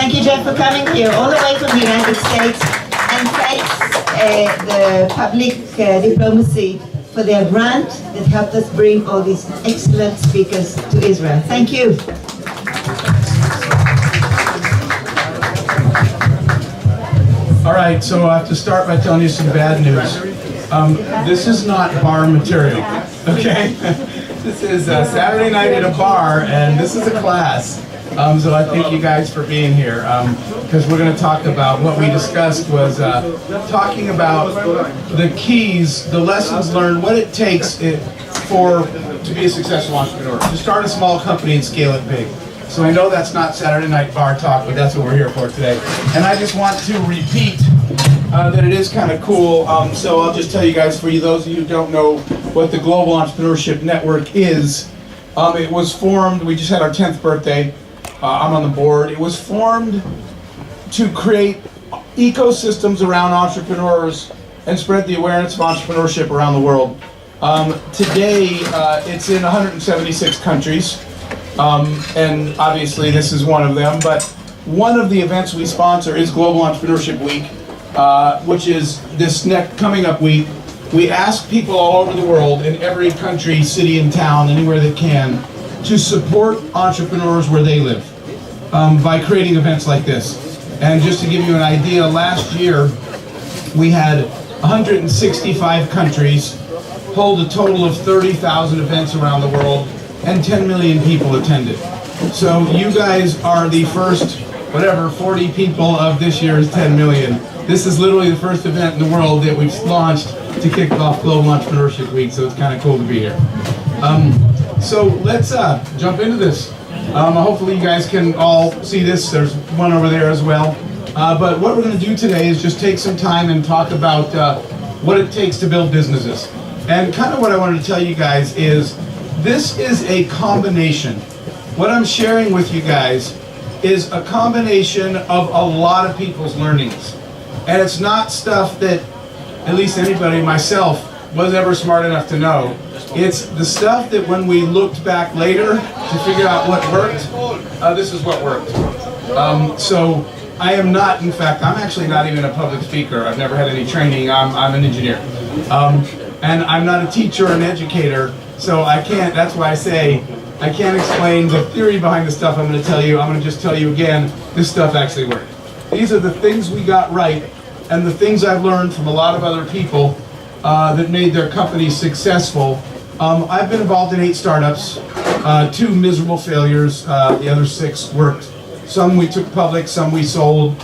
Thank you, Jeff, for coming here all the way from the United States, and thanks the public diplomacy for their grant that helped us bring all these excellent speakers to Israel. Thank you. All right, so I have to start by telling you some bad news. This is not bar material, okay? This is Saturday night at a bar, and this is a class. So I thank you guys for being here, because we're going to talk about what we discussed was talking about the keys, the lessons learned, what it takes to be a successful entrepreneur, to start a small company and scale it big. So I know that's not Saturday night bar talk, but that's what we're here for today. And I just want to repeat that it is kind of cool. So I'll just tell you guys, for those of you who don't know what the Global Entrepreneurship Network is, it was formed, we just had our 10th birthday. I'm on the board. It was formed to create ecosystems around entrepreneurs and spread the awareness of entrepreneurship around the world. Today, it's in 176 countries, and obviously this is one of them, but one of the events we sponsor is Global Entrepreneurship Week, which is this coming up week. We ask people all over the world, in every country, city, and town, anywhere they can, to support entrepreneurs where they live by creating events like this. And just to give you an idea, last year we had 165 countries hold a total of 30,000 events around the world, and 10 million people attended. So you guys are the first, 40 people of this year's 10 million. This is literally the first event in the world that we've launched to kick off Global Entrepreneurship Week, so it's kind of cool to be here. So let's jump into this. Hopefully you guys can all see this. There's one over there as well. But what we're going to do today is just take some time and talk about what it takes to build businesses. And kind of what I wanted to tell you guys is this is a combination. What I'm sharing with you guys is a combination of a lot of people's learnings. And it's not stuff that at least anybody, myself, was ever smart enough to know. It's the stuff that when we looked back later to figure out what worked, this is what worked. So I am not, in fact, I'm actually not even a public speaker. I've never had any training. I'm an engineer. And I'm not a teacher or an educator, so I can't, that's why I say, I can't explain the theory behind the stuff I'm going to tell you. I'm going to just tell you again, this stuff actually worked. These are the things we got right, and the things I've learned from a lot of other people that made their companies successful. I've been involved in 8 startups, 2 miserable failures, the other 6 worked. Some we took public, some we sold.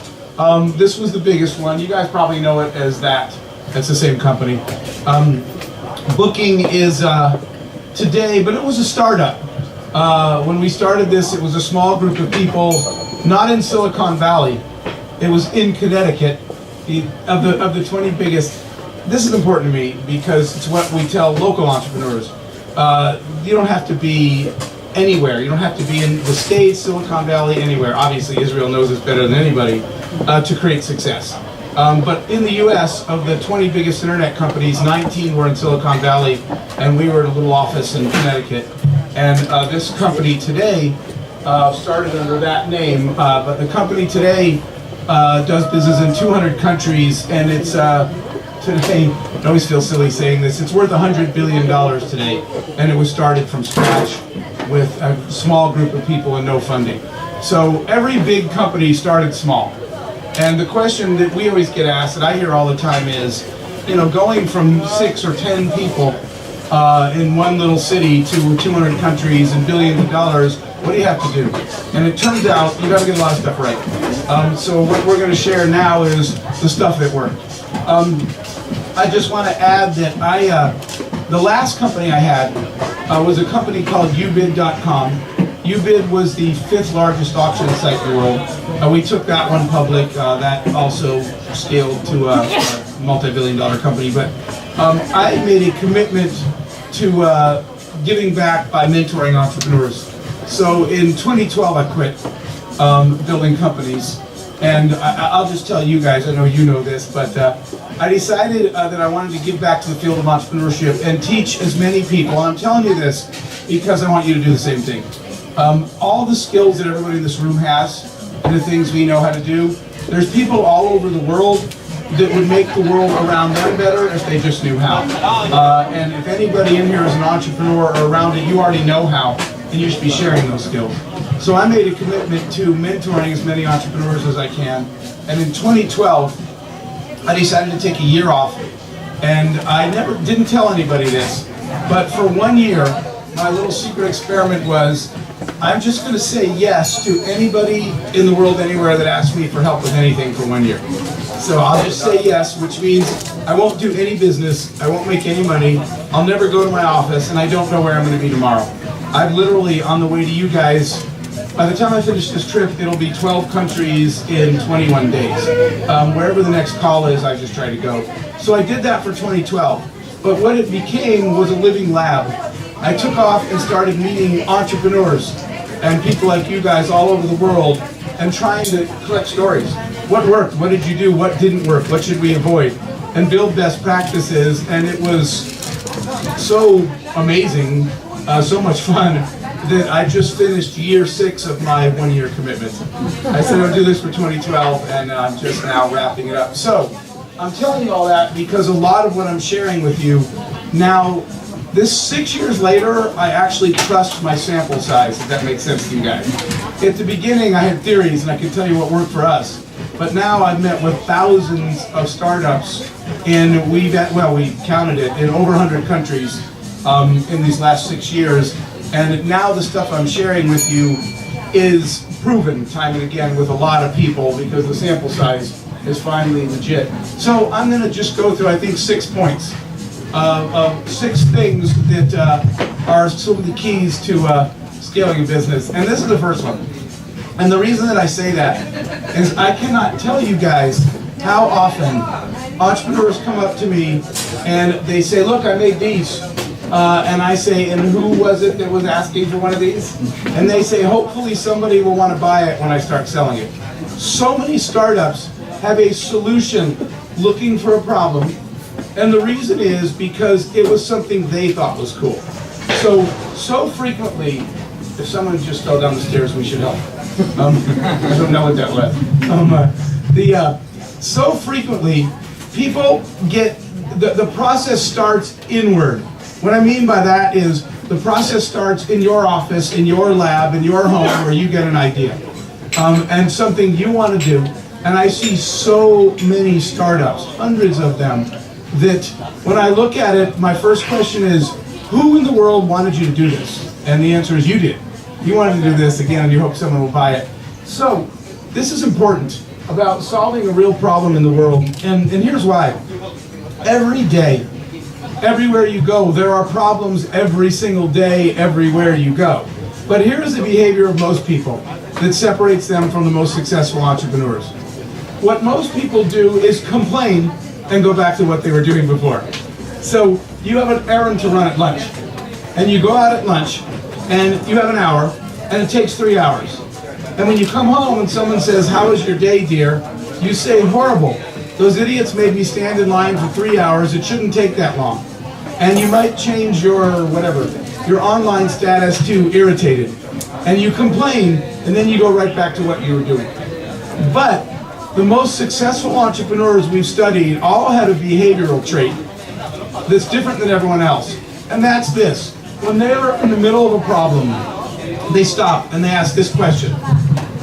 This was the biggest one. You guys probably know it as that. It's the same company. Booking is today, but it was a startup. When we started this, it was a small group of people, not in Silicon Valley. It was in Connecticut. Of the 20 biggest, this is important to me because it's what we tell local entrepreneurs. You don't have to be anywhere. You don't have to be in the States, Silicon Valley, anywhere. Obviously, Israel knows this better than anybody to create success. But in the US, of the 20 biggest internet companies, 19 were in Silicon Valley, and we were in a little office in Connecticut. And this company today started under that name, but the company today does business in 200 countries, and it's today, I always feel silly saying this, it's worth $100 billion today, and it was started from scratch with a small group of people and no funding. So every big company started small. And the question that we always get asked, that I hear all the time is, going from 6 or 10 people in one little city to 200 countries and billions of dollars, what do you have to do? And it turns out you got to get a lot of stuff right. So what we're going to share now is the stuff that worked. I just want to add that the last company I had was a company called ubid.com. Ubid was the 5th largest auction site in the world. We took that one public. That also scaled to a multi-billion-dollar company. But I made a commitment to giving back by mentoring entrepreneurs. So in 2012, I quit building companies. And I'll just tell you guys, I know you know this, but I decided that I wanted to give back to the field of entrepreneurship and teach as many people. And I'm telling you this because I want you to do the same thing. All the skills that everybody in this room has, the things we know how to do. There's people all over the world that would make the world around them better if they just knew how. And if anybody in here is an entrepreneur or around it, you already know how, and you should be sharing those skills. So I made a commitment to mentoring as many entrepreneurs as I can. And in 2012, I decided to take a year off. And I didn't tell anybody this, but for 1 year, my little secret experiment was, I'm just going to say yes to anybody in the world anywhere that asks me for help with anything for 1 year. So I'll just say yes, which means I won't do any business, I won't make any money, I'll never go to my office, and I don't know where I'm going to be tomorrow. I'm literally on the way to you guys. By the time I finish this trip, it'll be 12 countries in 21 days. Wherever the next call is, I just try to go. So I did that for 2012. But what it became was a living lab. I took off and started meeting entrepreneurs and people like you guys all over the world and trying to collect stories. What worked? What did you do? What didn't work? What should we avoid? And build best practices. And it was so amazing, so much fun, that I just finished year 6 of my 1 year commitment. I said I'll do this for 2012, and I'm just now wrapping it up. So I'm telling you all that because a lot of what I'm sharing with you now, this 6 years later, I actually trust my sample size, if that makes sense to you guys. At the beginning, I had theories, and I could tell you what worked for us. But now I've met with thousands of startups, and we counted it, in over 100 countries in these last 6 years. And now the stuff I'm sharing with you is proven time and again with a lot of people because the sample size is finally legit. So I'm going to just go through, I think, 6 points of 6 things that are some of the keys to scaling a business. And this is the first one. And the reason that I say that is I cannot tell you guys how often entrepreneurs come up to me and they say, look, I made these. And I say, and who was it that was asking for one of these? And they say, hopefully somebody will want to buy it when I start selling it. So many startups have a solution looking for a problem. And the reason is because it was something they thought was cool. So frequently, if someone just fell down the stairs, we should help. I don't know what that was. So frequently, people get, the process starts inward. What I mean by that is the process starts in your office, in your lab, in your home, where you get an idea and something you want to do. And I see so many startups, hundreds of them, that when I look at it, my first question is, who in the world wanted you to do this? And the answer is you did. You wanted to do this again, and you hope someone will buy it. So this is important about solving a real problem in the world. And here's why. Every day, everywhere you go, there are problems every single day, everywhere you go. But here is the behavior of most people that separates them from the most successful entrepreneurs. What most people do is complain and go back to what they were doing before. So you have an errand to run at lunch, and you go out at lunch, and you have an hour, and it takes 3 hours. And when you come home and someone says, how was your day, dear? You say, horrible. Those idiots made me stand in line for 3 hours. It shouldn't take that long. And you might change your online status to irritated. And you complain, and then you go right back to what you were doing. But the most successful entrepreneurs we've studied all had a behavioral trait that's different than everyone else. And that's this. When they're in the middle of a problem, they stop and they ask this question.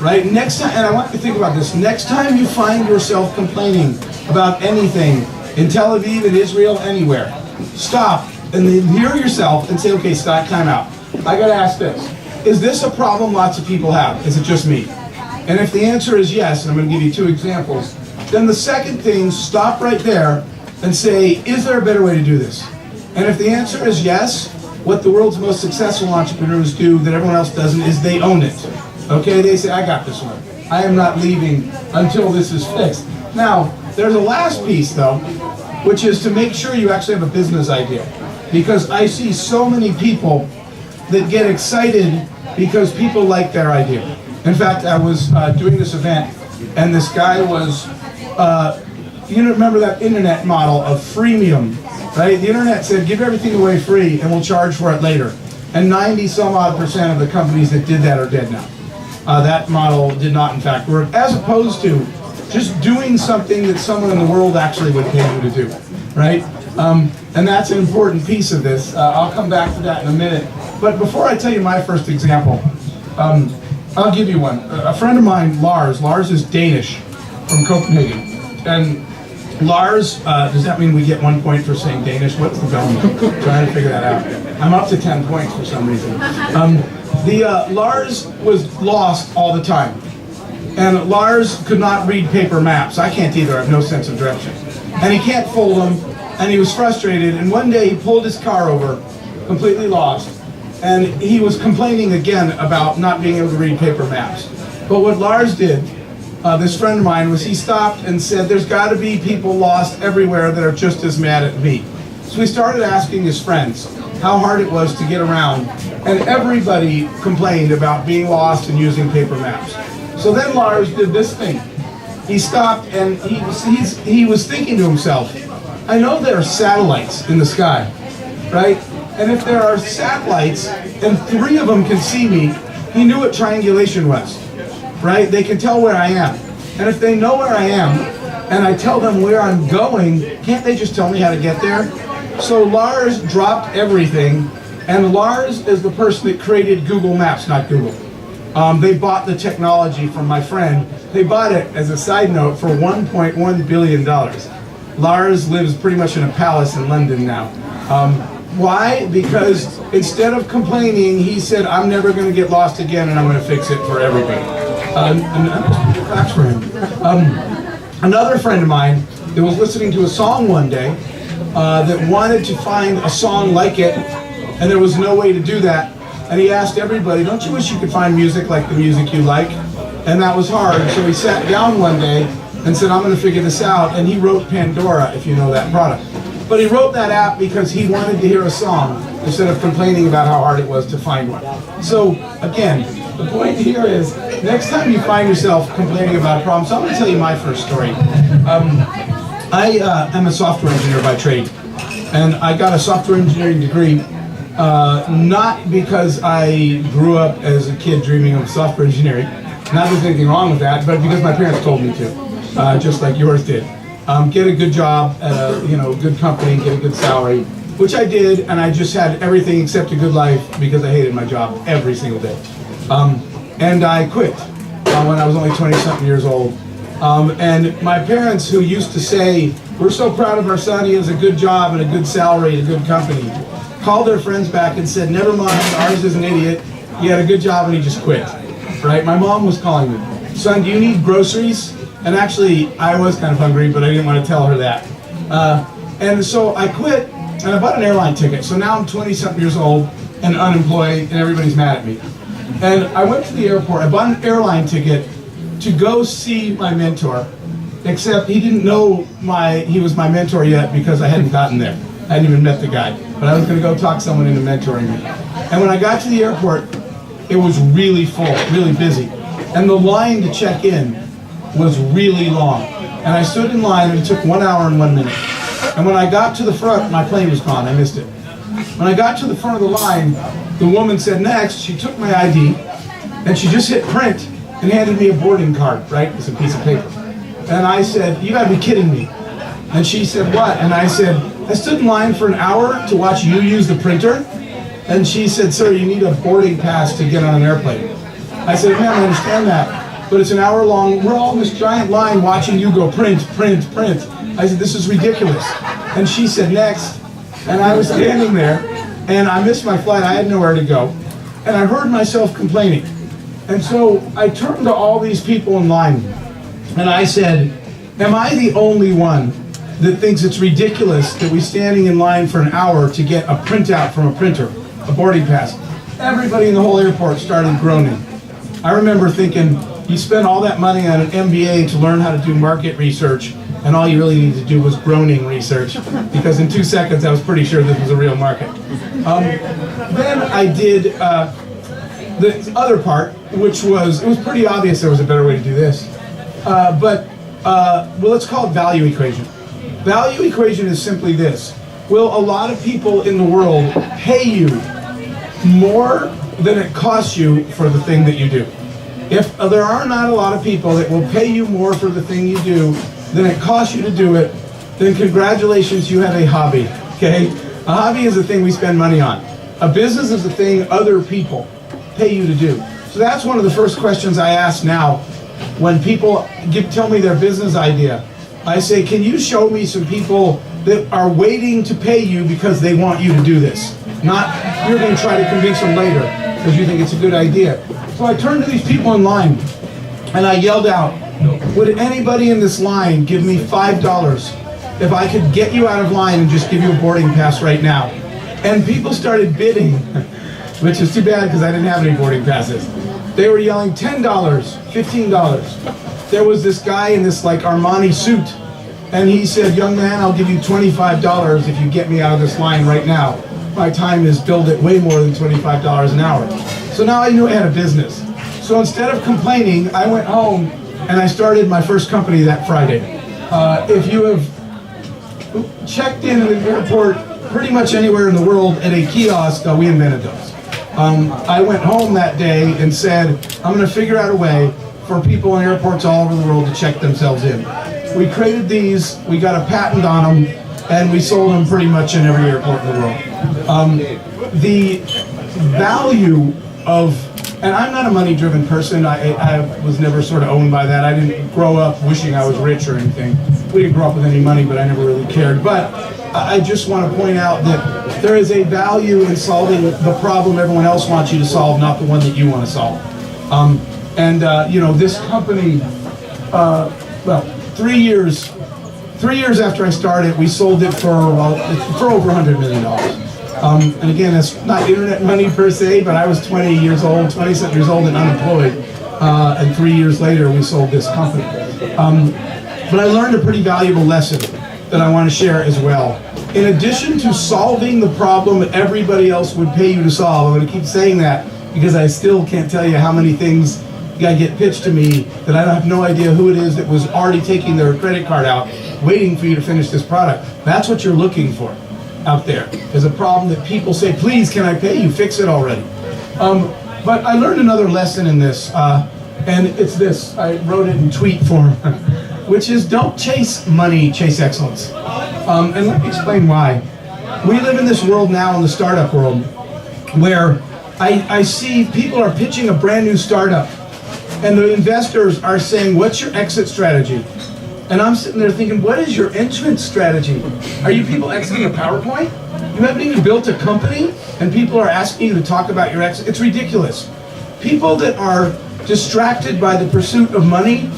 Right? Next time, and I want you to think about this, next time you find yourself complaining about anything in Tel Aviv, in Israel, anywhere, stop and then hear yourself and say, okay, stop, time out. I gotta ask this. Is this a problem lots of people have? Is it just me? And if the answer is yes, and I'm gonna give you 2 examples, then the second thing, stop right there and say, is there a better way to do this? And if the answer is yes, what the world's most successful entrepreneurs do that everyone else doesn't is they own it. Okay, they say, I got this one. I am not leaving until this is fixed. Now, there's a last piece though, which is to make sure you actually have a business idea. Because I see so many people that get excited because people like their idea. In fact, I was doing this event, and this guy was, you remember that internet model of freemium, right? The internet said, give everything away free and we'll charge for it later. And 90-some-odd% of the companies that did that are dead now. that model did not in fact work, as opposed to just doing something that someone in the world actually would pay you to do, right? And that's an important piece of this. I'll come back to that in a minute. But before I tell you my first example, I'll give you one. A friend of mine, Lars is Danish, from Copenhagen. And Lars, does that mean we get 1 point for saying Danish? What's the value? Trying to figure that out. I'm up to 10 points for some reason. Lars was lost all the time. And Lars could not read paper maps. I can't either, I have no sense of direction. And he can't fold them, and he was frustrated, and one day he pulled his car over, completely lost, and he was complaining again about not being able to read paper maps. But what Lars did, this friend of mine, was he stopped and said, there's got to be people lost everywhere that are just as mad at me. So he started asking his friends how hard it was to get around, and everybody complained about being lost and using paper maps. So then Lars did this thing. He stopped and he was thinking to himself, I know there are satellites in the sky, right? And if there are satellites and 3 of them can see me, he knew what triangulation was, right? They can tell where I am. And if they know where I am and I tell them where I'm going, can't they just tell me how to get there? So Lars dropped everything, and Lars is the person that created Google Maps, not Google. They bought the technology from my friend. They bought it, as a side note, for $1.1 billion. Lars lives pretty much in a palace in London now. Why? Because instead of complaining, he said, I'm never going to get lost again, and I'm going to fix it for everybody. And claps for him. Another friend of mine that was listening to a song one day that wanted to find a song like it, and there was no way to do that. And he asked everybody, don't you wish you could find music like the music you like? And that was hard. So he sat down one day and said, I'm going to figure this out. And he wrote Pandora, if you know that product. But he wrote that app because he wanted to hear a song instead of complaining about how hard it was to find one. So again, the point here is, next time you find yourself complaining about a problem, so I'm going to tell you my first story. I am a software engineer by trade. And I got a software engineering degree not because I grew up as a kid dreaming of software engineering, not that there's anything wrong with that, but because my parents told me to, just like yours did. Get a good job at a good company, get a good salary, which I did, and I just had everything except a good life because I hated my job every single day. And I quit when I was only 20-something years old. And my parents, who used to say, we're so proud of our son, he has a good job and a good salary and a good company, called their friends back and said, never mind, ours is an idiot, he had a good job and he just quit, right? My mom was calling me, son, do you need groceries? And actually, I was kind of hungry, but I didn't want to tell her that. And so I quit, and I bought an airline ticket. So now I'm 20-something years old and unemployed, and everybody's mad at me. And I went to the airport, I bought an airline ticket to go see my mentor, except he didn't know he was my mentor yet because I hadn't gotten there. I hadn't even met the guy, but I was going to go talk someone into mentoring me. And when I got to the airport, it was really full, really busy. And the line to check in was really long. And I stood in line and it took 1 hour and 1 minute. And when I got to the front, my plane was gone, I missed it. When I got to the front of the line, the woman said next, she took my ID, and she just hit print and handed me a boarding card, right? It's a piece of paper. And I said, you gotta be kidding me. And she said, what? And I said, I stood in line for an hour to watch you use the printer. And she said, sir, you need a boarding pass to get on an airplane. I said, ma'am, I understand that, but it's an hour long. We're all in this giant line watching you go print, print, print. I said, this is ridiculous. And she said, next. And I was standing there, and I missed my flight. I had nowhere to go. And I heard myself complaining. And so I turned to all these people in line, and I said, am I the only one that thinks it's ridiculous that we're standing in line for an hour to get a printout from a printer, a boarding pass? Everybody in the whole airport started groaning. I remember thinking, you spent all that money on an MBA to learn how to do market research, and all you really needed to do was groaning research, because in 2 seconds I was pretty sure this was a real market. Then I did the other part, which was, it was pretty obvious there was a better way to do this. Well, let's call it value equation. Value equation is simply this. Will a lot of people in the world pay you more than it costs you for the thing that you do? If there are not a lot of people that will pay you more for the thing you do than it costs you to do it, then congratulations, you have a hobby, okay? A hobby is a thing we spend money on. A business is a thing other people pay you to do. So that's one of the first questions I ask now when people tell me their business idea. I say, can you show me some people that are waiting to pay you because they want you to do this? Not you're going to try to convince them later because you think it's a good idea. So I turned to these people in line and I yelled out, would anybody in this line give me $5 if I could get you out of line and just give you a boarding pass right now? And people started bidding, which is too bad because I didn't have any boarding passes. They were yelling $10, $15. There was this guy in this like Armani suit, and he said, young man, I'll give you $25 if you get me out of this line right now. My time is billed at way more than $25 an hour. So now I knew I had a business. So instead of complaining, I went home and I started my first company that Friday. If you have checked in at an airport pretty much anywhere in the world at a kiosk, we invented those. I went home that day and said, I'm going to figure out a way for people in airports all over the world to check themselves in. We created these, we got a patent on them, and we sold them pretty much in every airport in the world. The value of, and I'm not a money-driven person, I was never sort of owned by that. I didn't grow up wishing I was rich or anything. We didn't grow up with any money, but I never really cared. But I just want to point out that there is a value in solving the problem everyone else wants you to solve, not the one that you want to solve. You know, this company, well, 3 years after I started, we sold it for over $100 million. And again, that's not internet money per se, but I was 20 years old, 27 years old and unemployed. And 3 years later, we sold this company. But I learned a pretty valuable lesson that I want to share as well. In addition to solving the problem that everybody else would pay you to solve, I'm going to keep saying that because I still can't tell you how many things get pitched to me that I have no idea who it is that was already taking their credit card out, waiting for you to finish this product. That's what you're looking for out there, is a problem that people say, please, can I pay you? Fix it already. But I learned another lesson in this, and it's this. I wrote it in tweet form, which is don't chase money, chase excellence. And let me explain why. We live in this world now, in the startup world, where I see people are pitching a brand new startup, and the investors are saying, what's your exit strategy? And I'm sitting there thinking, what is your entrance strategy? Are you people exiting a PowerPoint? You haven't even built a company, and people are asking you to talk about your exit? It's ridiculous. People that are distracted by the pursuit of money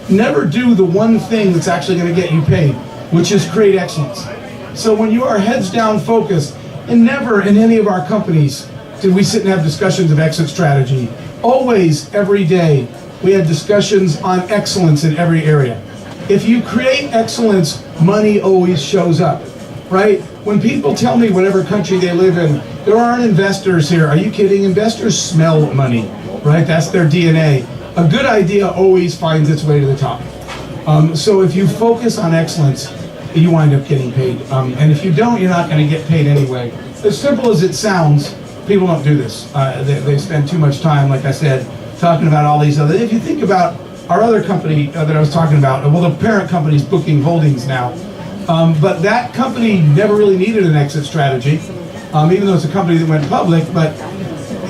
never do the one thing that's actually going to get you paid, which is create excellence. So when you are heads down focused, and never in any of our companies did we sit and have discussions of exit strategy. Always, every day, we had discussions on excellence in every area. If you create excellence, money always shows up, right? When people tell me whatever country they live in, there aren't investors here. Are you kidding? Investors smell money, right? That's their DNA. A good idea always finds its way to the top. So if you focus on excellence, you wind up getting paid. And if you don't, you're not going to get paid anyway. As simple as it sounds, people don't do this. They spend too much time, like I said, talking about all these other. If you think about our other company that I was talking about, well, the parent company's Booking Holdings now, but that company never really needed an exit strategy, even though it's a company that went public. But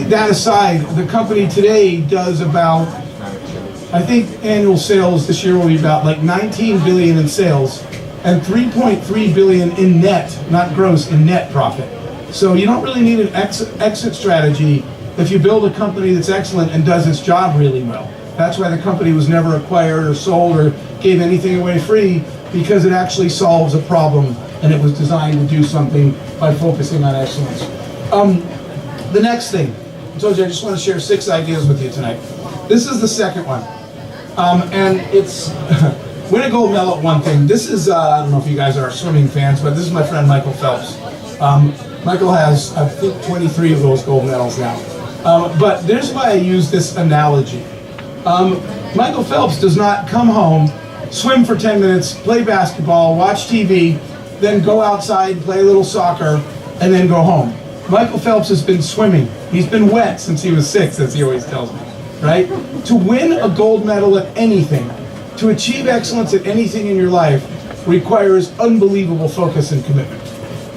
that aside, the company today does about, I think annual sales this year will be about like 19 billion in sales and 3.3 billion in net, not gross, in net profit. So you don't really need an exit strategy if you build a company that's excellent and does its job really well. That's why the company was never acquired or sold or gave anything away free, because it actually solves a problem and it was designed to do something by focusing on excellence. The next thing, I told you I just want to share 6 ideas with you tonight. This is the second one. And it's win a gold medal at one thing. This is, I don't know if you guys are swimming fans, but this is my friend Michael Phelps. Michael has, I think, 23 of those gold medals now. But there's why I use this analogy. Michael Phelps does not come home, swim for 10 minutes, play basketball, watch TV, then go outside, play a little soccer, and then go home. Michael Phelps has been swimming. He's been wet since he was 6, as he always tells me. right? To win a gold medal at anything, to achieve excellence at anything in your life requires unbelievable focus and commitment.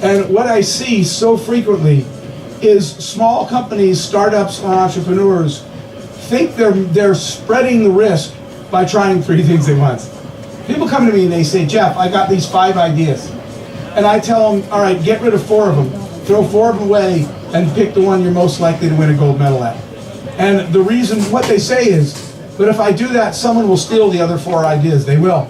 And what I see so frequently is small companies, startups, or entrepreneurs think they're spreading the risk by trying 3 things at once. People come to me and they say, Jeff, I got these 5 ideas. And I tell them, all right, get rid of 4 of them. Throw 4 of them away and pick the one you're most likely to win a gold medal at. And the reason, what they say is, but if I do that, someone will steal the other 4 ideas. They will.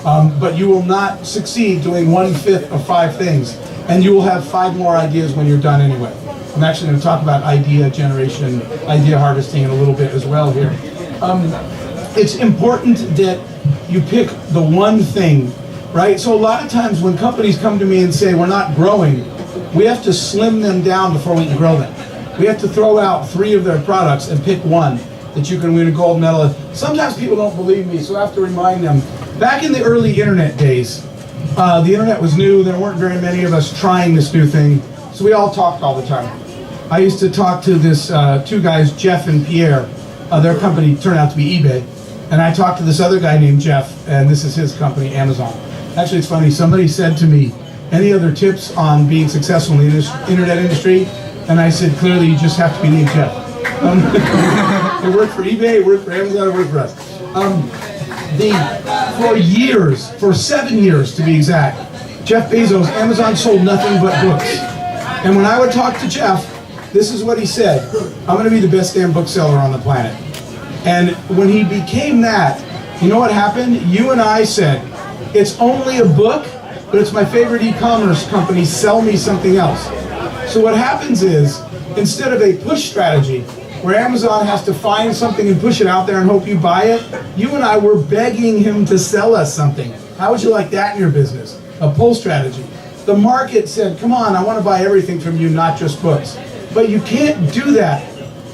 But you will not succeed doing 1/5 of 5 things. And you will have 5 more ideas when you're done anyway. I'm actually going to talk about idea generation, idea harvesting in a little bit as well here. It's important that you pick the one thing, right? So a lot of times when companies come to me and say we're not growing, we have to slim them down before we can grow them. We have to throw out 3 of their products and pick one that you can win a gold medal. Sometimes people don't believe me, so I have to remind them. Back in the early internet days, the internet was new. There weren't very many of us trying this new thing, so we all talked all the time. I used to talk to this 2 guys, Jeff and Pierre. Their company turned out to be eBay. And I talked to this other guy named Jeff, and this is his company, Amazon. Actually, it's funny. Somebody said to me, any other tips on being successful in the internet industry? And I said, clearly, you just have to be named Jeff. It worked for eBay, it worked for Amazon, it worked for us. For years, for 7 years to be exact, Jeff Bezos, Amazon sold nothing but books. And when I would talk to Jeff, this is what he said: I'm going to be the best damn bookseller on the planet. And when he became that, you know what happened? You and I said, it's only a book, but it's my favorite e-commerce company, sell me something else. So what happens is, instead of a push strategy, where Amazon has to find something and push it out there and hope you buy it, you and I were begging him to sell us something. How would you like that in your business? A pull strategy. The market said, come on, I want to buy everything from you, not just books. But you can't do that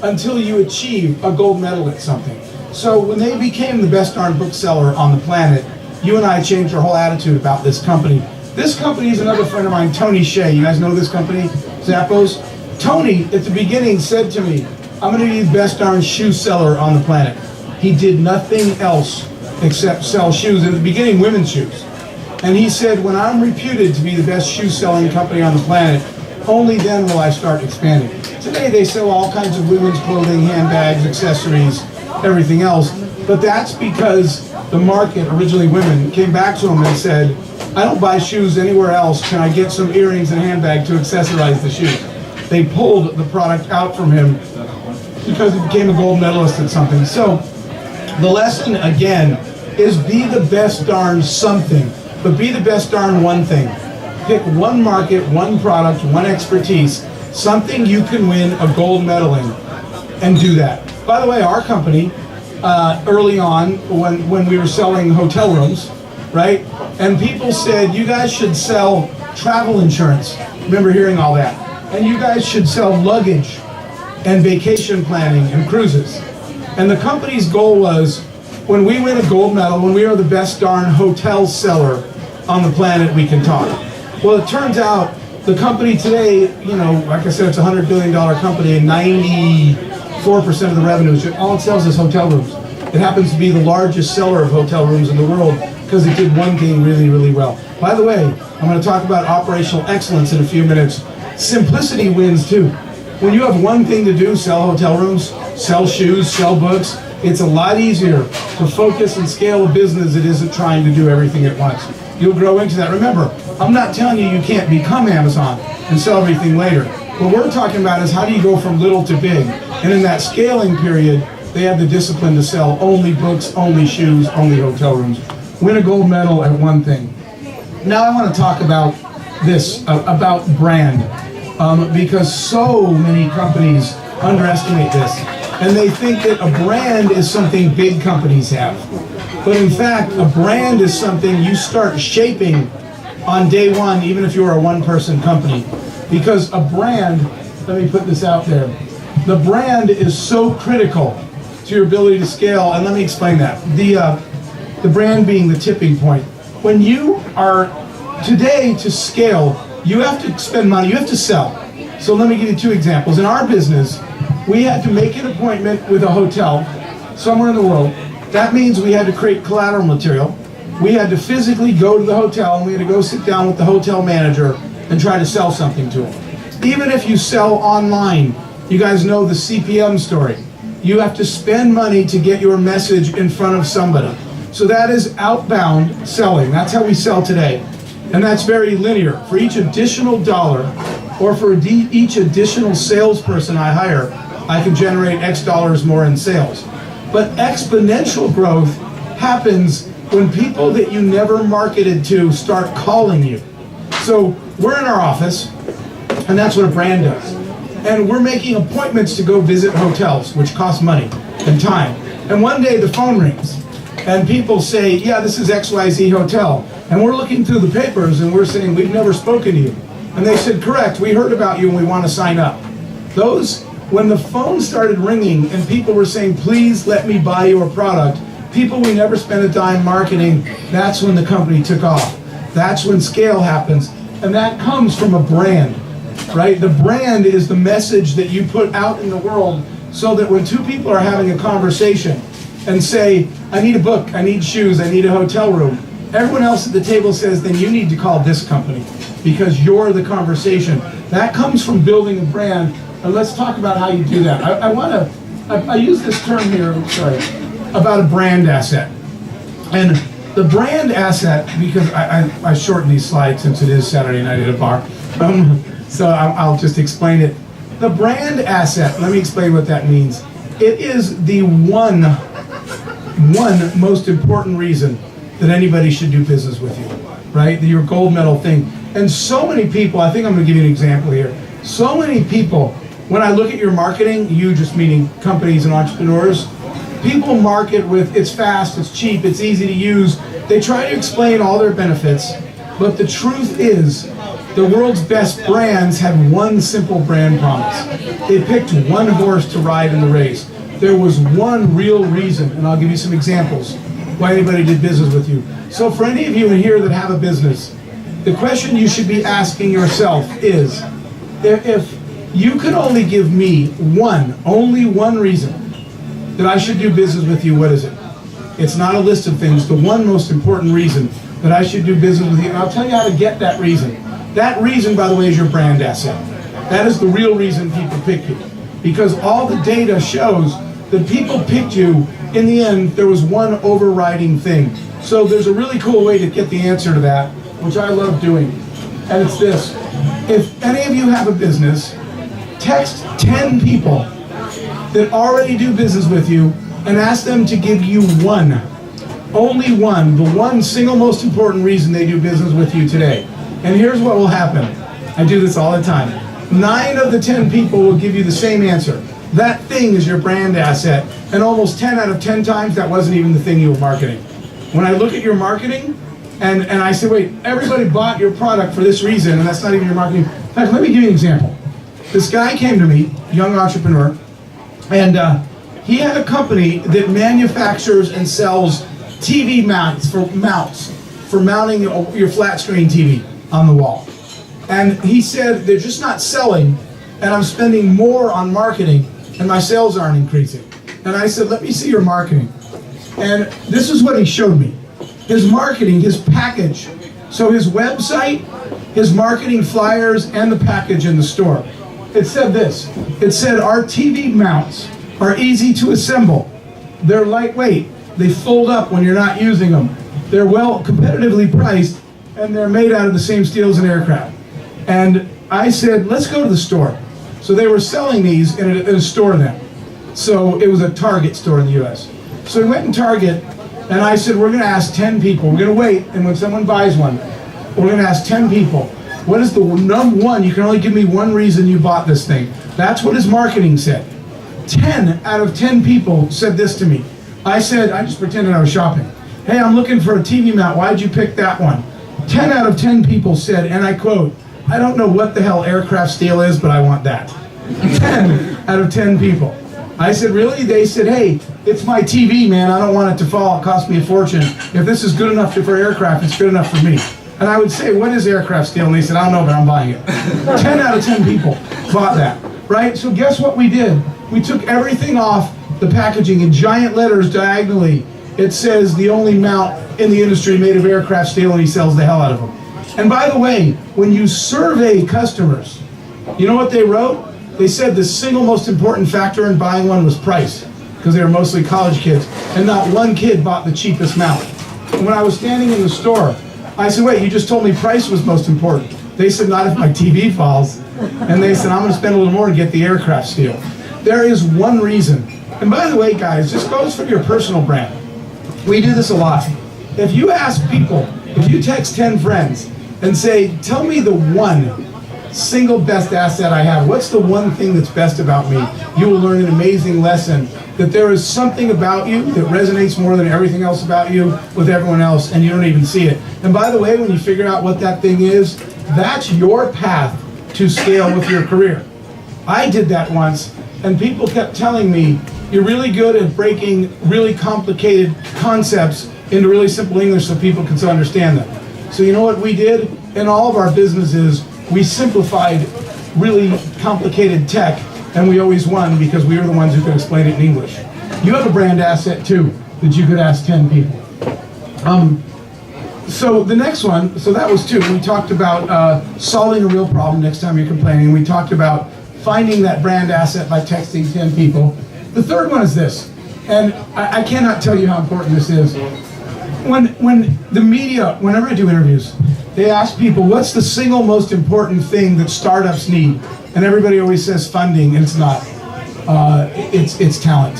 until you achieve a gold medal at something. So when they became the best darn bookseller on the planet, you and I changed our whole attitude about this company. This company is another friend of mine, Tony Shea. You guys know this company, Zappos? Tony, at the beginning, said to me, I'm going to be the best darn shoe seller on the planet. He did nothing else except sell shoes. In the beginning, women's shoes. And he said, when I'm reputed to be the best shoe selling company on the planet, only then will I start expanding. Today they sell all kinds of women's clothing, handbags, accessories, everything else. But that's because the market, originally women, came back to him and said, I don't buy shoes anywhere else. Can I get some earrings and handbag to accessorize the shoes? They pulled the product out from him because he became a gold medalist at something. So the lesson, again, is be the best darn something, but be the best darn one thing. Pick one market, one product, one expertise, something you can win a gold medal in, and do that. By the way, our company, early on, when we were selling hotel rooms, right? And people said, you guys should sell travel insurance. Remember hearing all that. And you guys should sell luggage and vacation planning and cruises. And the company's goal was, when we win a gold medal, when we are the best darn hotel seller on the planet, we can talk. Well, it turns out the company today, you know, like I said, it's a $100 billion company, and 94% of the revenues, all it sells is hotel rooms. It happens to be the largest seller of hotel rooms in the world because it did one thing really, really well. By the way, I'm going to talk about operational excellence in a few minutes. Simplicity wins too. When you have one thing to do, sell hotel rooms, sell shoes, sell books, it's a lot easier to focus and scale a business that isn't trying to do everything at once. You'll grow into that. Remember, I'm not telling you can't become Amazon and sell everything later. What we're talking about is how do you go from little to big. And in that scaling period, they have the discipline to sell only books, only shoes, only hotel rooms. Win a gold medal at one thing. Now I want to talk about this, about brand. Because so many companies underestimate this. And they think that a brand is something big companies have. But in fact, a brand is something you start shaping on day one, even if you're a one-person company. Because a brand, let me put this out there, the brand is so critical to your ability to scale, and let me explain that. The brand being the tipping point. When you are, today to scale, you have to spend money, you have to sell. So let me give you 2 examples. In our business, we had to make an appointment with a hotel somewhere in the world. That means we had to create collateral material. We had to physically go to the hotel, and we had to go sit down with the hotel manager and try to sell something to them. Even if you sell online, you guys know the CPM story. You have to spend money to get your message in front of somebody. So that is outbound selling. That's how we sell today. And that's very linear. For each additional dollar, or for each additional salesperson I hire, I can generate X dollars more in sales. But exponential growth happens when people that you never marketed to start calling you. So we're in our office, and that's what a brand does. And we're making appointments to go visit hotels, which cost money and time. And one day the phone rings, and people say, yeah, this is XYZ Hotel. And we're looking through the papers, and we're saying, we've never spoken to you. And they said, correct, we heard about you, and we want to sign up. When the phone started ringing, and people were saying, please let me buy your product, people we never spent a dime marketing, that's when the company took off. That's when scale happens. And that comes from a brand, right? The brand is the message that you put out in the world so that when two people are having a conversation and say, I need a book, I need shoes, I need a hotel room, everyone else at the table says, then you need to call this company because you're the conversation. That comes from building a brand. And let's talk about how you do that. I use this term here, about a brand asset. And the brand asset, because I shorten these slides since it is Saturday night at a bar, so I'll just explain it. The brand asset, let me explain what that means. It is the one most important reason that anybody should do business with you, right? Your gold medal thing. And so many people, I think I'm going to give you an example here. So many people, when I look at your marketing, you just meaning companies and entrepreneurs, people market with, it's fast, it's cheap, it's easy to use. They try to explain all their benefits, but the truth is, the world's best brands had one simple brand promise. They picked one horse to ride in the race. There was one real reason, and I'll give you some examples, why anybody did business with you. So for any of you in here that have a business, the question you should be asking yourself is, if you could only give me only one reason that I should do business with you, what is it? It's not a list of things. The one most important reason that I should do business with you, and I'll tell you how to get that reason. That reason, by the way, is your brand asset. That is the real reason people pick you. Because all the data shows that people picked you, in the end, there was one overriding thing. So there's a really cool way to get the answer to that, which I love doing. And it's this. If any of you have a business, text 10 people that already do business with you and ask them to give you only one, the one single most important reason they do business with you today. And here's what will happen. I do this all the time. 9 of the 10 people will give you the same answer. That thing is your brand asset. And almost 10 out of 10 times, that wasn't even the thing you were marketing. When I look at your marketing, and I say, wait, everybody bought your product for this reason, and that's not even your marketing. In fact, let me give you an example. This guy came to me, young entrepreneur, and he had a company that manufactures and sells TV mounts for mounting your flat screen TV on the wall. And he said, they're just not selling, and I'm spending more on marketing, and my sales aren't increasing. And I said, let me see your marketing. And this is what he showed me. His marketing, his package. So his website, his marketing flyers, and the package in the store. It said this. It said, our TV mounts are easy to assemble. They're lightweight. They fold up when you're not using them. They're well competitively priced, and they're made out of the same steel as an aircraft. And I said, let's go to the store. So they were selling these in a store then. So it was a Target store in the US. So we went in Target, and I said, we're going to ask 10 people. We're going to wait, and when someone buys one, we're going to ask 10 people, what is the number one? You can only give me one reason you bought this thing. That's what his marketing said. 10 out of 10 people said this to me. I said, I just pretended I was shopping. Hey, I'm looking for a TV mount. Why'd you pick that one? 10 out of 10 people said, and I quote, I don't know what the hell aircraft steel is, but I want that. 10 out of 10 people. I said, really? They said, hey, it's my TV, man. I don't want it to fall. It cost me a fortune. If this is good enough for aircraft, it's good enough for me. And I would say, what is aircraft steel? And they said, I don't know, but I'm buying it. 10 out of 10 people bought that, right? So guess what we did? We took everything off the packaging in giant letters diagonally. It says the only mount in the industry made of aircraft steel, and he sells the hell out of them. And by the way, when you survey customers, you know what they wrote? They said the single most important factor in buying one was price, because they were mostly college kids, and not one kid bought the cheapest mount. And when I was standing in the store, I said, wait, you just told me price was most important. They said, not if my TV falls. And they said, I'm going to spend a little more to get the aircraft steel. There is one reason. And by the way, guys, this goes for your personal brand. We do this a lot. If you ask people, if you text 10 friends and say, tell me the one single best asset I have, what's the one thing that's best about me, you will learn an amazing lesson that there is something about you that resonates more than everything else about you with everyone else, and you don't even see it. And by the way, when you figure out what that thing is, that's your path to scale with your career. I did that once, and people kept telling me, you're really good at breaking really complicated concepts into really simple English so people can understand them. So you know what we did? In all of our businesses, we simplified really complicated tech, and we always won because we were the ones who could explain it in English. You have a brand asset too that you could ask 10 people. So the next one, so that was two. We talked about solving a real problem next time you're complaining. We talked about finding that brand asset by texting 10 people. The third one is this, and I cannot tell you how important this is. When the media, whenever I do interviews, they ask people, what's the single most important thing that startups need? And everybody always says funding, and it's not. It's talent.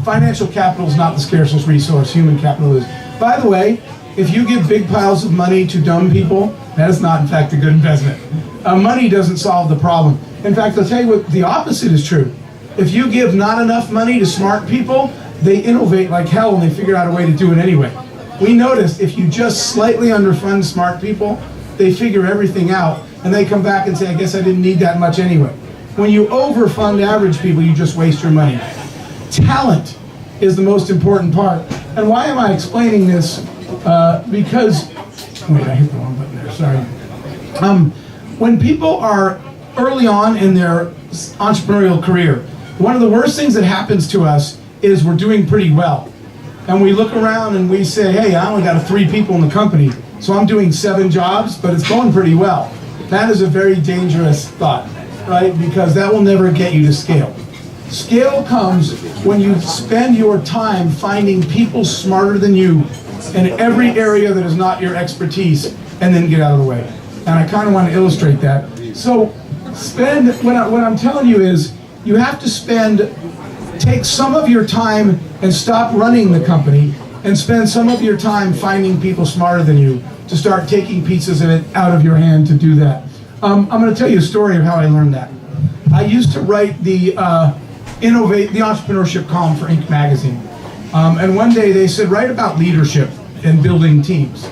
Financial capital is not the scarcest resource, human capital is. By the way, if you give big piles of money to dumb people, that is not, in fact, a good investment. Money doesn't solve the problem. In fact, I'll tell you what, the opposite is true. If you give not enough money to smart people, they innovate like hell and they figure out a way to do it anyway. We noticed if you just slightly underfund smart people, they figure everything out and they come back and say, I guess I didn't need that much anyway. When you overfund average people, you just waste your money. Talent is the most important part. And why am I explaining this? Because, wait, I hit the wrong button there, sorry. When people are early on in their entrepreneurial career, one of the worst things that happens to us is we're doing pretty well. And we look around and we say, hey, I only got 3 people in the company, so I'm doing 7 jobs, but it's going pretty well. That is a very dangerous thought, right? Because that will never get you to scale. Scale comes when you spend your time finding people smarter than you in every area that is not your expertise, and then get out of the way. And I kind of want to illustrate that. So what I'm telling you is, you have to take some of your time and stop running the company and spend some of your time finding people smarter than you to start taking pieces of it out of your hand to do that. I'm going to tell you a story of how I learned that. I used to write the entrepreneurship column for Inc. magazine. And one day they said, write about leadership and building teams.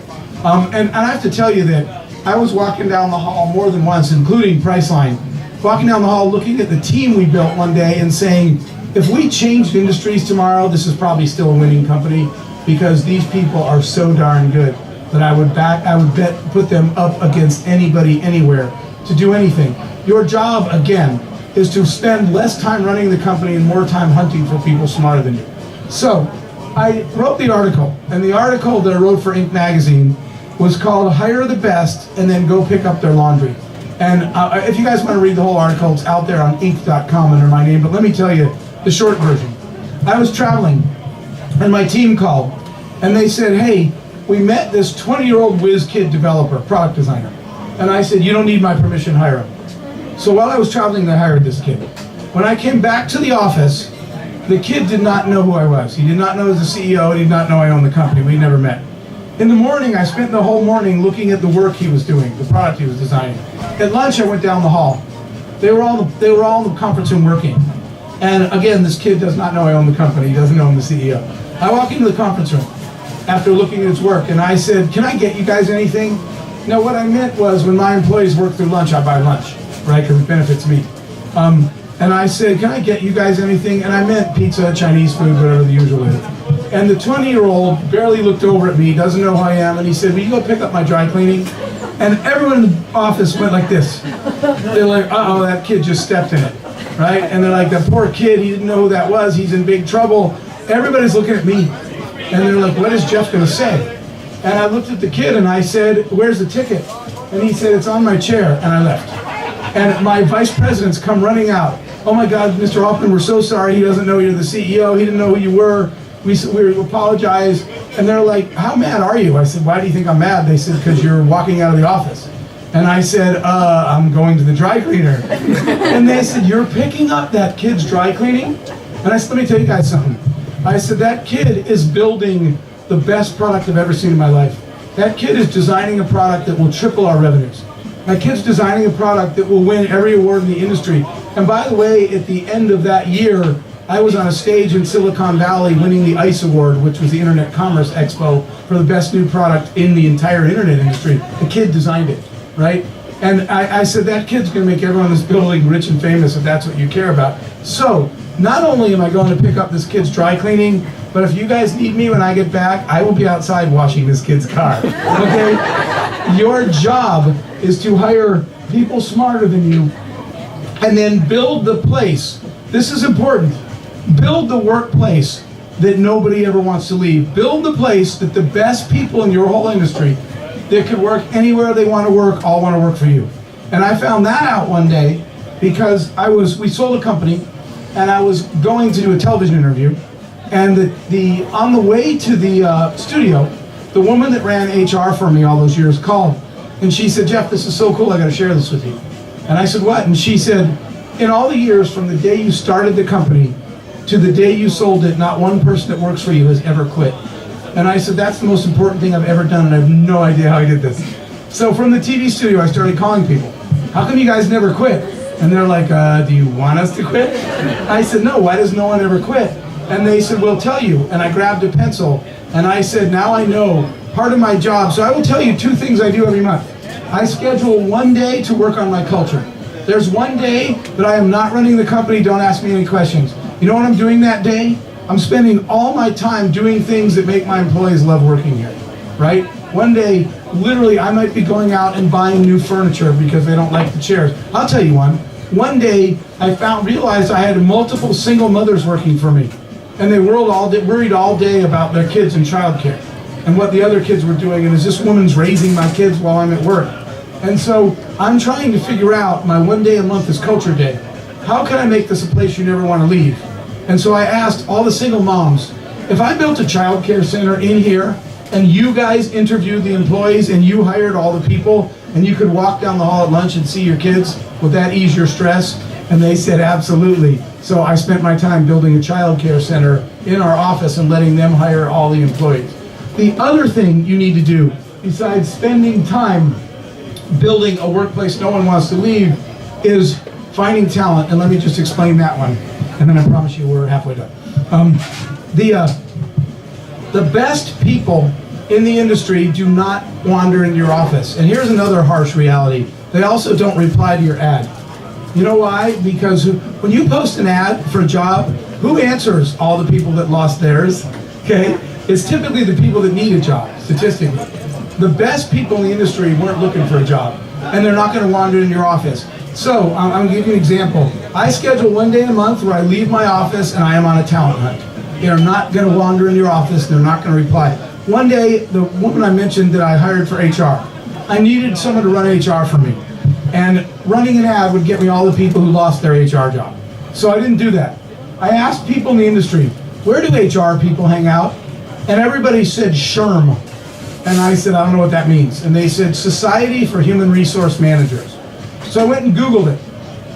And I have to tell you that I was walking down the hall more than once, including Priceline, walking down the hall looking at the team we built one day and saying, if we changed industries tomorrow, this is probably still a winning company because these people are so darn good that I would bet put them up against anybody anywhere to do anything. Your job, again, is to spend less time running the company and more time hunting for people smarter than you. So I wrote the article, and the article that I wrote for Inc. magazine was called Hire the Best and Then Go Pick Up Their Laundry. And if you guys want to read the whole article, it's out there on Inc.com under my name, but let me tell you the short version. I was traveling, and my team called, and they said, hey, we met this 20-year-old whiz kid developer, product designer. And I said, you don't need my permission, hire him. So while I was traveling, they hired this kid. When I came back to the office, the kid did not know who I was. He did not know I was the CEO, he did not know I owned the company. We never met. In the morning, I spent the whole morning looking at the work he was doing, the product he was designing. At lunch, I went down the hall. They were all in the conference room working. And again, this kid does not know I own the company. He doesn't know I'm the CEO. I walk into the conference room after looking at his work, and I said, can I get you guys anything? No, what I meant was when my employees work through lunch, I buy lunch, right, because it benefits me. And I said, can I get you guys anything? And I meant pizza, Chinese food, whatever the usual is. And the 20-year-old barely looked over at me, doesn't know who I am, and he said, will you go pick up my dry cleaning? And everyone in the office went like this. They're like, uh-oh, that kid just stepped in it. right? And they're like, that poor kid, he didn't know who that was, he's in big trouble. Everybody's looking at me, and they're like, what is Jeff gonna say? And I looked at the kid and I said, where's the ticket? And he said, it's on my chair, and I left. And my vice presidents come running out. Oh my God, Mr. Hoffman, we're so sorry, he doesn't know you're the CEO, he didn't know who you were. We apologize. And they're like, how mad are you? I said, why do you think I'm mad? They said, because you're walking out of the office. And I said, I'm going to the dry cleaner. And they said, you're picking up that kid's dry cleaning? And I said, let me tell you guys something. I said, that kid is building the best product I've ever seen in my life. That kid is designing a product that will triple our revenues. That kid's designing a product that will win every award in the industry. And by the way, at the end of that year, I was on a stage in Silicon Valley winning the ICE Award, which was the Internet Commerce Expo, for the best new product in the entire internet industry. The kid designed it, right? And I said, that kid's gonna make everyone in this building rich and famous if that's what you care about. So, not only am I going to pick up this kid's dry cleaning, but if you guys need me when I get back, I will be outside washing this kid's car, okay? Your job is to hire people smarter than you and then build the place. This is important. Build the workplace that nobody ever wants to leave. Build the place that the best people in your whole industry that could work anywhere they want to work, all want to work for you. And I found that out one day because we sold a company and I was going to do a television interview, and on the way to the studio, the woman that ran HR for me all those years called, and she said, Jeff, this is so cool, I got to share this with you. And I said, what? And she said, in all the years from the day you started the company to the day you sold it, not one person that works for you has ever quit. And I said, that's the most important thing I've ever done, and I have no idea how I did this. So from the TV studio, I started calling people. How come you guys never quit? And they're like, do you want us to quit? I said, no, why does no one ever quit? And they said, we'll tell you. And I grabbed a pencil, and I said, now I know part of my job. So I will tell you 2 things I do every month. I schedule 1 day to work on my culture. There's 1 day that I am not running the company, don't ask me any questions. You know what I'm doing that day? I'm spending all my time doing things that make my employees love working here, right? 1 day, literally, I might be going out and buying new furniture because they don't like the chairs. I'll tell you one. 1 day, I realized I had multiple single mothers working for me, and they worried all day about their kids and childcare and what the other kids were doing, and is this woman's raising my kids while I'm at work? And so I'm trying to figure out, my 1 day a month is Culture Day. How can I make this a place you never want to leave? And so I asked all the single moms, if I built a child care center in here and you guys interviewed the employees and you hired all the people and you could walk down the hall at lunch and see your kids, would that ease your stress? And they said, absolutely. So I spent my time building a child care center in our office and letting them hire all the employees. The other thing you need to do, besides spending time building a workplace no one wants to leave, is finding talent. And let me just explain that one, and then I promise you we're halfway done. The best people in the industry do not wander into your office. And here's another harsh reality. They also don't reply to your ad. You know why? Because when you post an ad for a job, who answers all the people that lost theirs? Okay? It's typically the people that need a job, statistically. The best people in the industry weren't looking for a job, and they're not going to wander in your office. So, I'm going to give you an example. I schedule 1 day a month where I leave my office and I am on a talent hunt. They're not going to wander in your office, they're not going to reply. One day, the woman I mentioned that I hired for HR, I needed someone to run HR for me. And running an ad would get me all the people who lost their HR job. So I didn't do that. I asked people in the industry, where do HR people hang out? And everybody said SHRM. And I said, I don't know what that means. And they said, Society for Human Resource Managers. So I went and Googled it.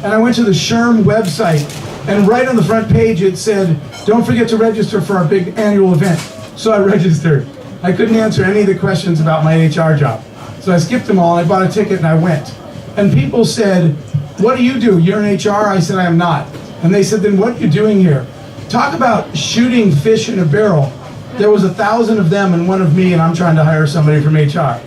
And I went to the SHRM website. And right on the front page it said, don't forget to register for our big annual event. So I registered. I couldn't answer any of the questions about my HR job. So I skipped them all, and I bought a ticket and I went. And people said, what do you do? You're in HR? I said, I am not. And they said, then what are you doing here? Talk about shooting fish in a barrel. There was 1,000 of them and one of me, and I'm trying to hire somebody from HR.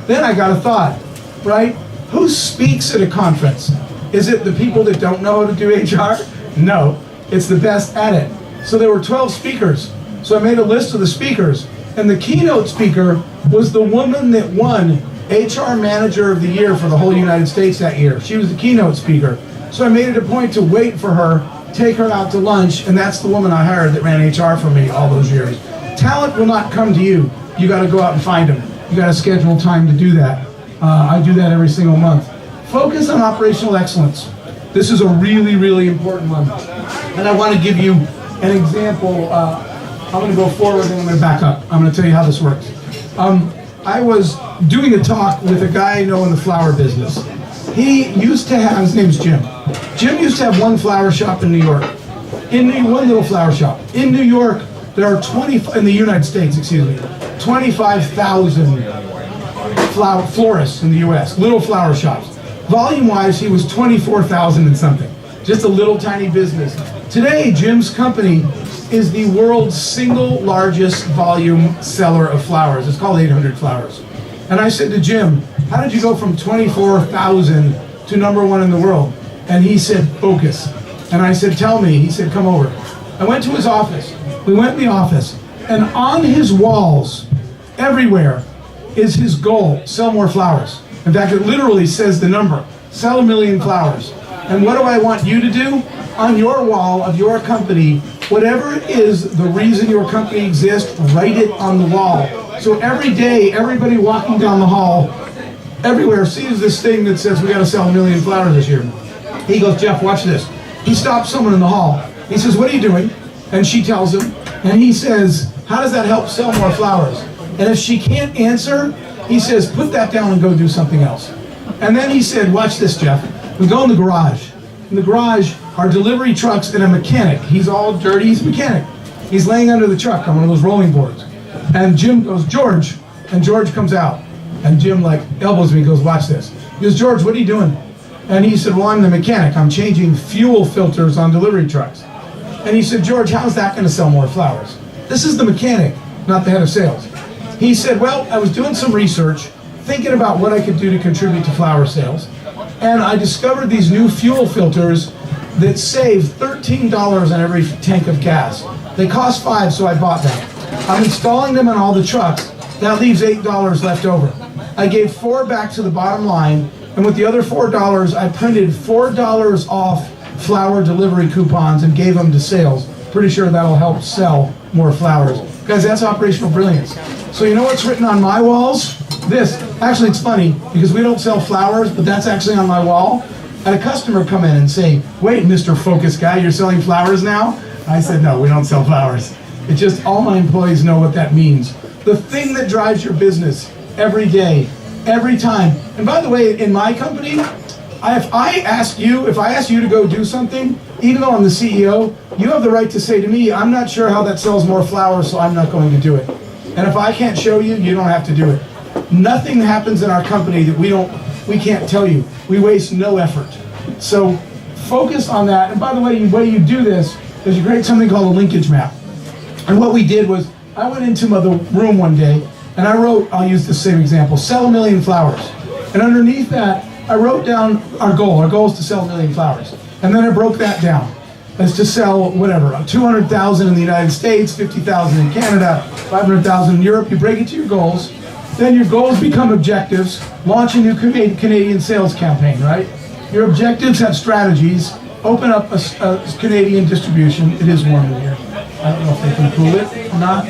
Then I got a thought, right? Who speaks at a conference? Is it the people that don't know how to do HR? No, it's the best at it. So there were 12 speakers. So I made a list of the speakers, and the keynote speaker was the woman that won HR Manager of the Year for the whole United States that year. She was the keynote speaker. So I made it a point to wait for her, take her out to lunch, and that's the woman I hired that ran HR for me all those years. Talent will not come to you. You got to go out and find them. You got to schedule time to do that. I do that every single month. Focus on operational excellence. This is a really, really important one. And I want to give you an example. I'm going to go forward and I'm going to back up. I'm going to tell you how this works. I was doing a talk with a guy I know in the flower business. He used to have, his name's Jim. Jim used to have one flower shop in New York. One little flower shop. In New York, there are in the United States, 25,000 florists in the US, little flower shops. Volume-wise, he was 24,000 and something. Just a little tiny business. Today, Jim's company is the world's single largest volume seller of flowers. It's called 800 Flowers. And I said to Jim, how did you go from 24,000 to #1 in the world? And he said, focus. And I said, tell me. He said, come over. I went to his office. We went in the office. And on his walls, everywhere, is his goal, sell more flowers. In fact, it literally says the number, sell 1 million flowers. And what do I want you to do? On your wall of your company, whatever it is the reason your company exists, write it on the wall. So every day, everybody walking down the hall, everywhere, sees this thing that says we got to sell 1 million flowers this year. He goes, Jeff, watch this. He stops someone in the hall. He says, what are you doing? And she tells him, and he says, how does that help sell more flowers? And if she can't answer, he says, put that down and go do something else. And then he said, watch this, Jeff. We go in the garage. In the garage are delivery trucks and a mechanic. He's all dirty, he's a mechanic. He's laying under the truck on one of those rolling boards. And Jim goes, George. And George comes out. And Jim elbows me, goes, watch this. He goes, George, what are you doing? And he said, well, I'm the mechanic. I'm changing fuel filters on delivery trucks. And he said, George, how's that going to sell more flowers? This is the mechanic, not the head of sales. He said, well, I was doing some research, thinking about what I could do to contribute to flower sales. And I discovered these new fuel filters that save $13 on every tank of gas. They cost $5, so I bought them. I'm installing them on all the trucks. That leaves $8 left over. I gave $4 back to the bottom line, and with the other $4, I printed $4 off flower delivery coupons and gave them to sales. Pretty sure that'll help sell more flowers. Guys, that's operational brilliance. So you know what's written on my walls? This. Actually, it's funny, because we don't sell flowers, but that's actually on my wall. And a customer come in and say, wait, Mr. Focus Guy, you're selling flowers now? I said, no, we don't sell flowers. It's just all my employees know what that means. The thing that drives your business every day, every time. And by the way, in my company, if I ask you to go do something, even though I'm the CEO, you have the right to say to me, I'm not sure how that sells more flowers, so I'm not going to do it. And if I can't show you, you don't have to do it. Nothing happens in our company that we can't tell you. We waste no effort. So focus on that. And by the way, the way you do this is you create something called a linkage map. And what we did was, I went into the room one day and I wrote, I'll use the same example, sell 1 million flowers. And underneath that, I wrote down our goal. Our goal is to sell 1 million flowers. And then I broke that down as to sell whatever, 200,000 in the United States, 50,000 in Canada, 500,000 in Europe. You break it to your goals. Then your goals become objectives. Launch a new Canadian sales campaign, right? Your objectives have strategies. Open up a Canadian distribution. It is warm in here. I don't know if they can cool it or not.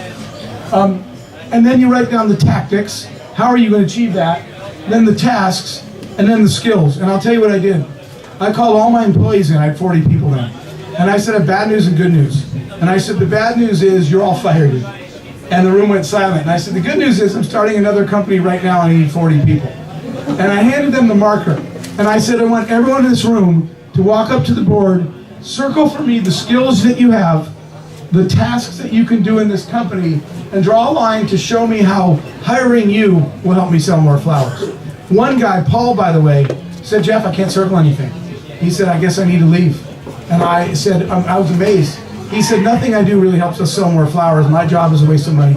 And then you write down the tactics. How are you going to achieve that? Then the tasks, and then the skills. And I'll tell you what I did. I called all my employees in. I had 40 people in. And I said, I have bad news and good news. And I said, the bad news is you're all fired. And the room went silent. And I said, the good news is I'm starting another company right now and I need 40 people. And I handed them the marker. And I said, I want everyone in this room to walk up to the board, circle for me the skills that you have, the tasks that you can do in this company, and draw a line to show me how hiring you will help me sell more flowers. One guy, Paul, by the way, said, Jeff, I can't circle anything. He said, I guess I need to leave. And I said, I was amazed. He said, nothing I do really helps us sell more flowers. My job is a waste of money.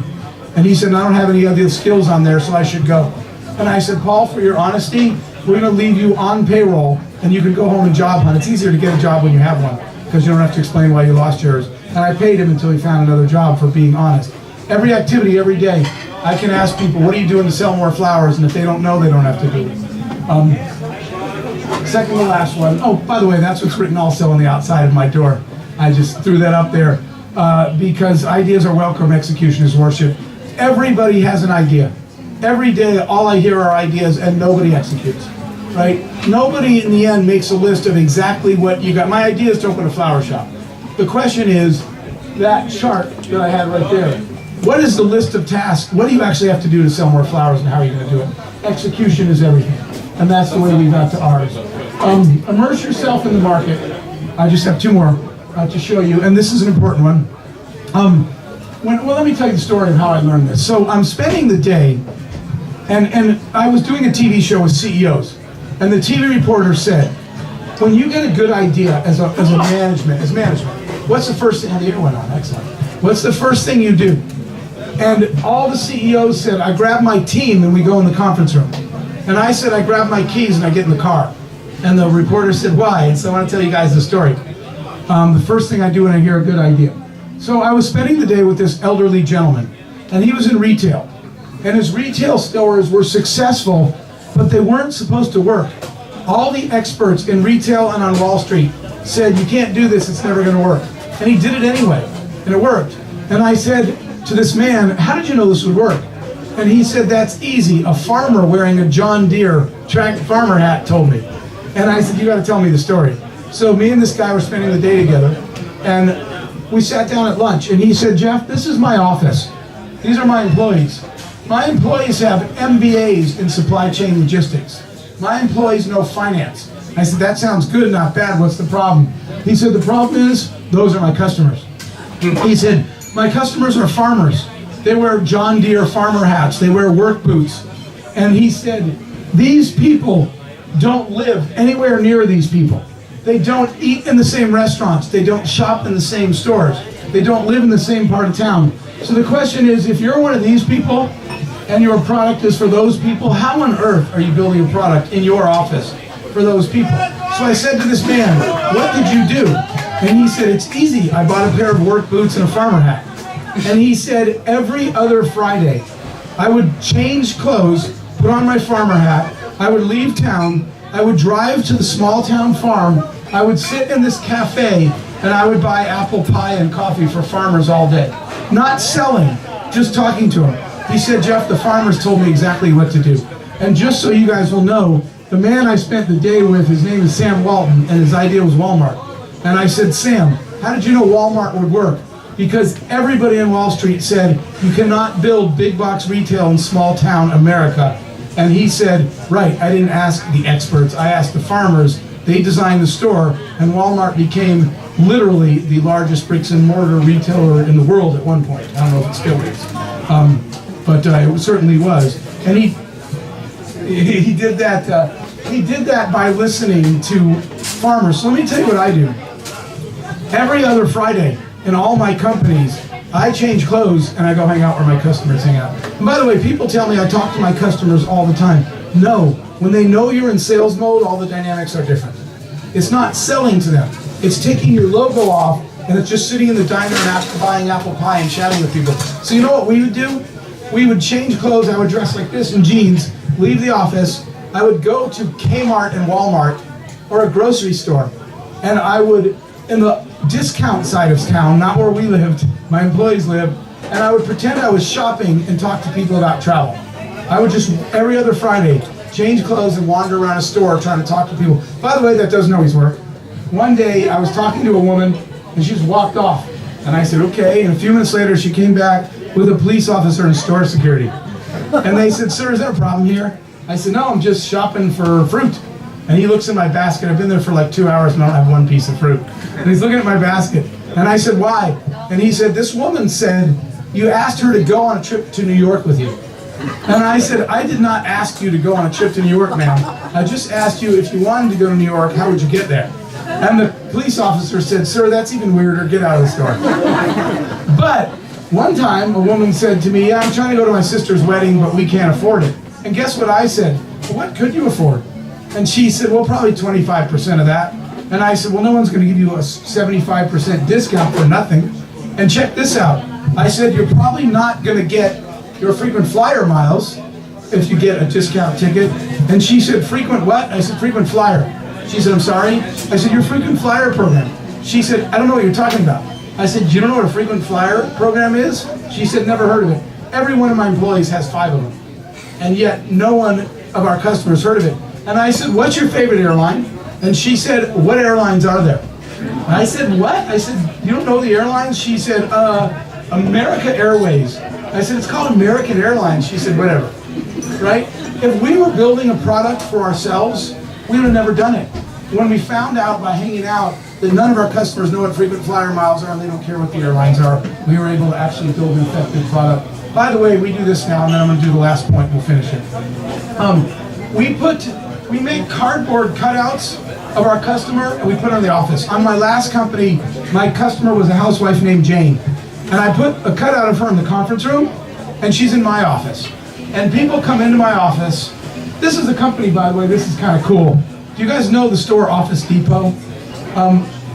And he said, I don't have any other skills on there, so I should go. And I said, Paul, for your honesty, we're going to leave you on payroll, and you can go home and job hunt. It's easier to get a job when you have one, because you don't have to explain why you lost yours. And I paid him until he found another job for being honest. Every activity, every day, I can ask people, what are you doing to sell more flowers? And if they don't know, they don't have to do it. second to last one. Oh, by the way, that's what's written also on the outside of my door. I just threw that up there because ideas are welcome, execution is worship. Everybody has an idea. Every day, all I hear are ideas and nobody executes, right? Nobody in the end makes a list of exactly what you got. My idea is to open a flower shop. The question is, that chart that I had right there, what is the list of tasks? What do you actually have to do to sell more flowers, and how are you going to do it? Execution is everything, and that's the way we got to ours. Immerse yourself in the market. I just have two more to show you, and this is an important one. Well, let me tell you the story of how I learned this. So I'm spending the day, and I was doing a TV show with CEOs, and the TV reporter said, when you get a good idea as management, what's the first thing? The air went on, excellent. What's the first thing you do? And all the CEOs said, I grab my team and we go in the conference room. And I said, I grab my keys and I get in the car. And the reporter said, why? And so I want to tell you guys the story. The first thing I do when I hear a good idea. So I was spending the day with this elderly gentleman, and he was in retail. And his retail stores were successful, but they weren't supposed to work. All the experts in retail and on Wall Street said, you can't do this, it's never going to work. And he did it anyway, and it worked. And I said to this man, how did you know this would work? And he said, that's easy. A farmer wearing a John Deere farmer hat told me. And I said, you got to tell me the story. So me and this guy were spending the day together, and we sat down at lunch, and he said, Jeff, this is my office. These are my employees. My employees have MBAs in supply chain logistics. My employees know finance. I said, that sounds good, not bad. What's the problem? He said, the problem is, those are my customers. He said, my customers are farmers. They wear John Deere farmer hats. They wear work boots. And he said, these people don't live anywhere near these people. They don't eat in the same restaurants. They don't shop in the same stores. They don't live in the same part of town. So the question is, if you're one of these people and your product is for those people, how on earth are you building a product in your office for those people? So I said to this man, what did you do? And he said, it's easy. I bought a pair of work boots and a farmer hat. And he said, every other Friday, I would change clothes, put on my farmer hat, I would leave town, I would drive to the small town farm, I would sit in this cafe, and I would buy apple pie and coffee for farmers all day. Not selling, just talking to them. He said, Jeff, the farmers told me exactly what to do. And just so you guys will know, the man I spent the day with, his name is Sam Walton, and his idea was Walmart. And I said, Sam, how did you know Walmart would work? Because everybody in Wall Street said, you cannot build big box retail in small town America. And he said, right, I didn't ask the experts, I asked the farmers. They designed the store, and Walmart became literally the largest bricks and mortar retailer in the world at one point. I don't know if it still is, but it certainly was. And he did that. He did that by listening to farmers. So let me tell you what I do. Every other Friday in all my companies, I change clothes and I go hang out where my customers hang out. And by the way, people tell me I talk to my customers all the time. No, when they know you're in sales mode, all the dynamics are different. It's not selling to them. It's taking your logo off and it's just sitting in the diner and buying apple pie and chatting with people. So you know what we would do? We would change clothes. I would dress like this in jeans, leave the office. I would go to Kmart and Walmart or a grocery store, and I would, in the discount side of town, not where we lived, my employees lived, and I would pretend I was shopping and talk to people about travel. I would just, every other Friday, change clothes and wander around a store trying to talk to people. By the way, that doesn't always work. One day, I was talking to a woman, and she just walked off. And I said, okay, and a few minutes later, she came back with a police officer and store security. And they said, sir, is there a problem here? I said, no, I'm just shopping for fruit. And he looks in my basket. I've been there for like 2 hours and I don't have one piece of fruit. And he's looking at my basket. And I said, why? And he said, this woman said, you asked her to go on a trip to New York with you. And I said, I did not ask you to go on a trip to New York, ma'am. I just asked you if you wanted to go to New York, how would you get there? And the police officer said, sir, that's even weirder. Get out of the store. But one time, a woman said to me, yeah, I'm trying to go to my sister's wedding, but we can't afford it. And guess what I said? Well, what could you afford? And she said, well, probably 25% of that. And I said, well, no one's going to give you a 75% discount for nothing. And check this out. I said, you're probably not going to get your frequent flyer miles if you get a discount ticket. And she said, frequent what? I said, frequent flyer. She said, I'm sorry? I said, your frequent flyer program. She said, I don't know what you're talking about. I said, you don't know what a frequent flyer program is? She said, never heard of it. Every one of my employees has 5 of them. And yet no one of our customers heard of it. And I said, what's your favorite airline? And she said, what airlines are there? And I said, what? I said, you don't know the airlines? She said, America Airways. I said, it's called American Airlines. She said, whatever, right? If we were building a product for ourselves, we would have never done it. When we found out by hanging out that none of our customers know what frequent flyer miles are and they don't care what the airlines are, we were able to actually build an effective product. By the way, we do this now, and then I'm going to do the last point and we'll finish it. We make cardboard cutouts of our customer and we put it in the office. On my last company, my customer was a housewife named Jane. And I put a cutout of her in the conference room, and she's in my office. And people come into my office. This is a company, by the way, this is kind of cool. Do you guys know the store Office Depot?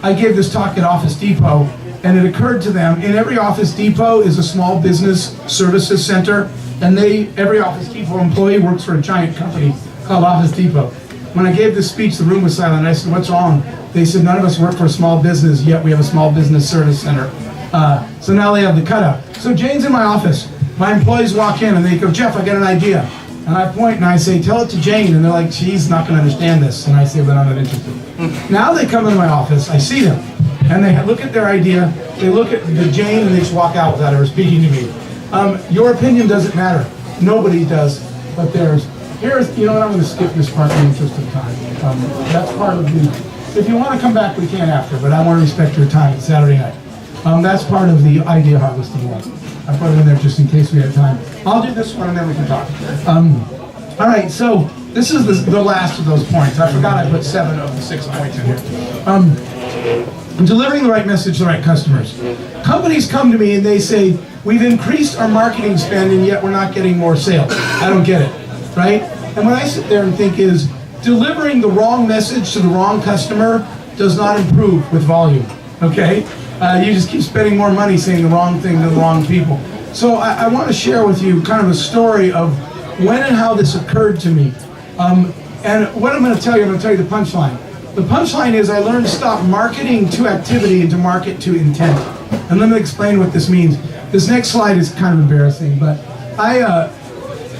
I gave this talk at Office Depot, and it occurred to them, in every Office Depot is a small business services center, and every Office Depot employee works for a giant company called Office Depot. When I gave this speech, the room was silent. I said, what's wrong? They said, none of us work for a small business, yet we have a small business service center. So now they have the cutout. So Jane's in my office. My employees walk in and they go, Jeff, I got an idea. And I point and I say, tell it to Jane. And they're like, she's not going to understand this. And I say, but I'm not interested. Now they come into my office, I see them, and they look at their idea, they look at the Jane, and they just walk out without ever speaking to me. Your opinion doesn't matter. Nobody does, but theirs. Here's, you know what, I'm going to skip this part in the interest of time. That's part of the, if you want to come back, we can after, but I want to respect your time. It's Saturday night. That's part of the idea harvesting one. I put it in there just in case we have time. I'll do this one and then we can talk. All right, so this is the last of those points. I forgot I put 7 of the 6 points in here. Delivering the right message to the right customers. Companies come to me and they say, we've increased our marketing spend and yet we're not getting more sales. I don't get it, right? And what I sit there and think is, delivering the wrong message to the wrong customer does not improve with volume, okay? You just keep spending more money saying the wrong thing to the wrong people. So I want to share with you kind of a story of when and how this occurred to me. And what I'm going to tell you, I'm going to tell you the punchline. The punchline is I learned to stop marketing to activity and to market to intent. And let me explain what this means. This next slide is kind of embarrassing, but I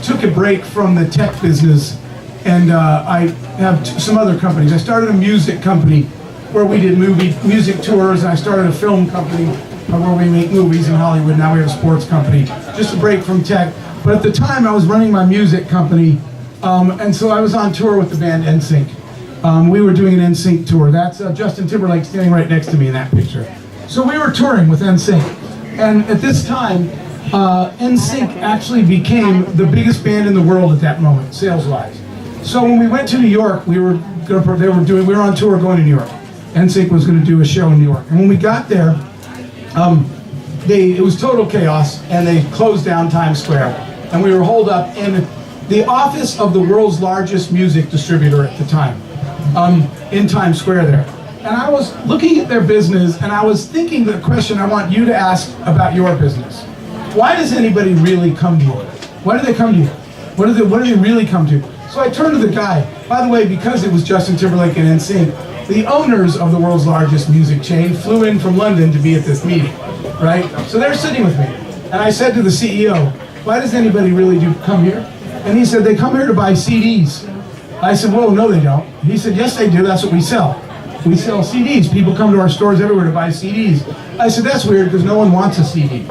took a break from the tech business, and I have some other companies. I started a music company where we did music tours, and I started a film company where we make movies in Hollywood. Now we have a sports company. Just a break from tech. But at the time, I was running my music company, and so I was on tour with the band NSYNC. We were doing an NSYNC tour. That's Justin Timberlake standing right next to me in that picture. So we were touring with NSYNC. And at this time, NSYNC actually became the biggest band in the world at that moment, sales-wise. So when we went to New York, we were on tour going to New York. NSYNC was going to do a show in New York. And when we got there, it was total chaos, and they closed down Times Square. And we were holed up in the office of the world's largest music distributor at the time, in Times Square there. And I was looking at their business, and I was thinking the question I want you to ask about your business. Why does anybody really come to you? Why do they come to you? What do they really come to? So I turned to the guy. By the way, because it was Justin Timberlake and NSYNC, the owners of the world's largest music chain flew in from London to be at this meeting, right? So they're sitting with me. And I said to the CEO, why does anybody really come here? And he said, they come here to buy CDs. I said, well, no, they don't. He said, yes, they do. That's what we sell. We sell CDs. People come to our stores everywhere to buy CDs. I said, that's weird because no one wants a CD.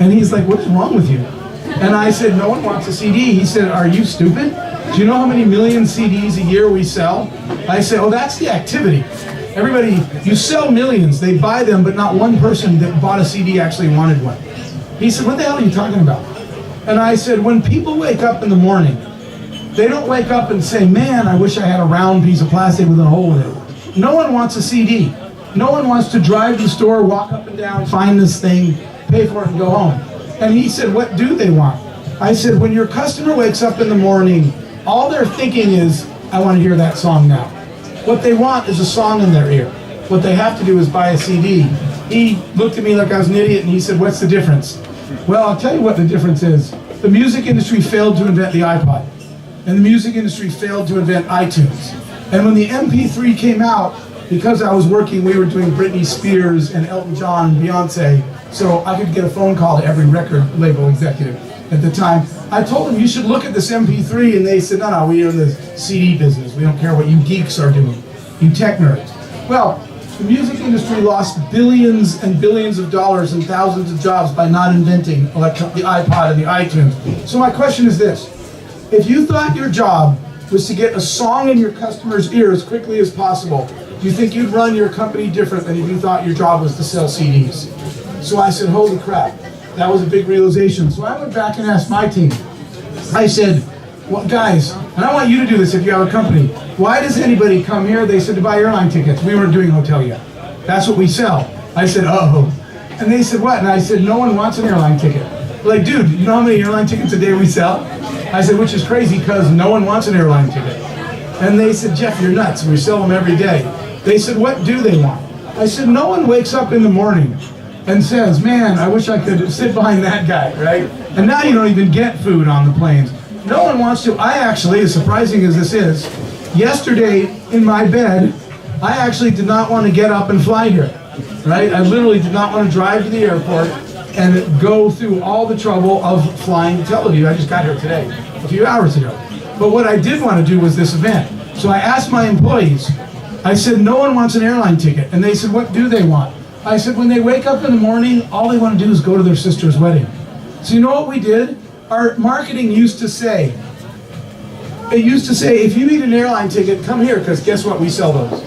And he's like, what is wrong with you? And I said, no one wants a CD. He said, are you stupid? Do you know how many million CDs a year we sell? I said, oh, that's the activity. Everybody, you sell millions. They buy them, but not one person that bought a CD actually wanted one. He said, what the hell are you talking about? And I said, when people wake up in the morning, they don't wake up and say, man, I wish I had a round piece of plastic with a hole in it. No one wants a CD. No one wants to drive to the store, walk up and down, find this thing, pay for it, and go home. And he said, what do they want? I said, when your customer wakes up in the morning, all they're thinking is, I want to hear that song now. What they want is a song in their ear. What they have to do is buy a CD. He looked at me like I was an idiot, and he said, what's the difference? Well, I'll tell you what the difference is. The music industry failed to invent the iPod. And the music industry failed to invent iTunes. And when the MP3 came out, because I was working, we were doing Britney Spears and Elton John, Beyonce, so I could get a phone call to every record label executive at the time. I told them, you should look at this MP3, and they said, no, we're in the CD business. We don't care what you geeks are doing, you tech nerds. Well, the music industry lost billions and billions of dollars and thousands of jobs by not inventing the iPod and the iTunes. So my question is this: if you thought your job was to get a song in your customer's ear as quickly as possible, do you think you'd run your company different than if you thought your job was to sell CDs? So I said, holy crap, that was a big realization. So I went back and asked my team. I said, well, guys, and I want you to do this if you have a company, why does anybody come here? They said, to buy airline tickets. We weren't doing hotel yet. That's what we sell. I said, oh. And they said, what? And I said, no one wants an airline ticket. Like, dude, you know how many airline tickets a day we sell? I said, which is crazy because no one wants an airline ticket. And they said, Jeff, you're nuts. We sell them every day. They said, what do they want? I said, no one wakes up in the morning and says, man, I wish I could sit behind that guy, right? And now you don't even get food on the planes. No one wants to. I actually, as surprising as this is, yesterday in my bed, I actually did not want to get up and fly here, right? I literally did not want to drive to the airport and go through all the trouble of flying to Tel Aviv. I just got here today, a few hours ago. But what I did want to do was this event. So I asked my employees, I said, no one wants an airline ticket. And they said, what do they want? I said, when they wake up in the morning, all they want to do is go to their sister's wedding. So you know what we did? Our marketing used to say, if you need an airline ticket, come here, because guess what? We sell those.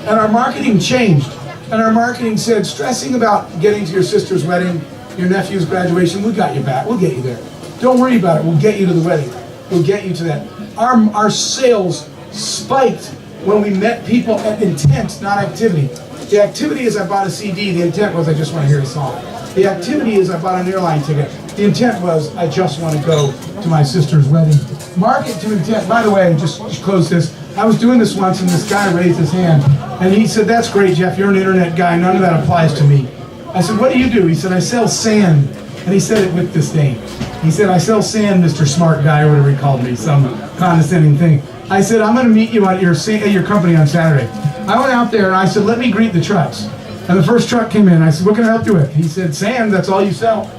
And our marketing changed. And our marketing said, stressing about getting to your sister's wedding, your nephew's graduation, we got you back. We'll get you there. Don't worry about it. We'll get you to the wedding. We'll get you to that. Our sales spiked when we met people at intent, not activity. The activity is I bought a CD. The intent was I just want to hear a song. The activity is I bought an airline ticket. The intent was I just want to go to my sister's wedding. Market to intent. By the way, just close this. I was doing this once and this guy raised his hand and he said, that's great, Jeff, you're an internet guy. None of that applies to me. I said, what do you do? He said, I sell sand. And he said it with disdain. He said, I sell sand, Mr. Smart Guy, or whatever he called me, some condescending thing. I said, I'm going to meet you at your company on Saturday. I went out there and I said, let me greet the trucks. And the first truck came in. I said, what can I help you with? He said, sand, that's all you sell.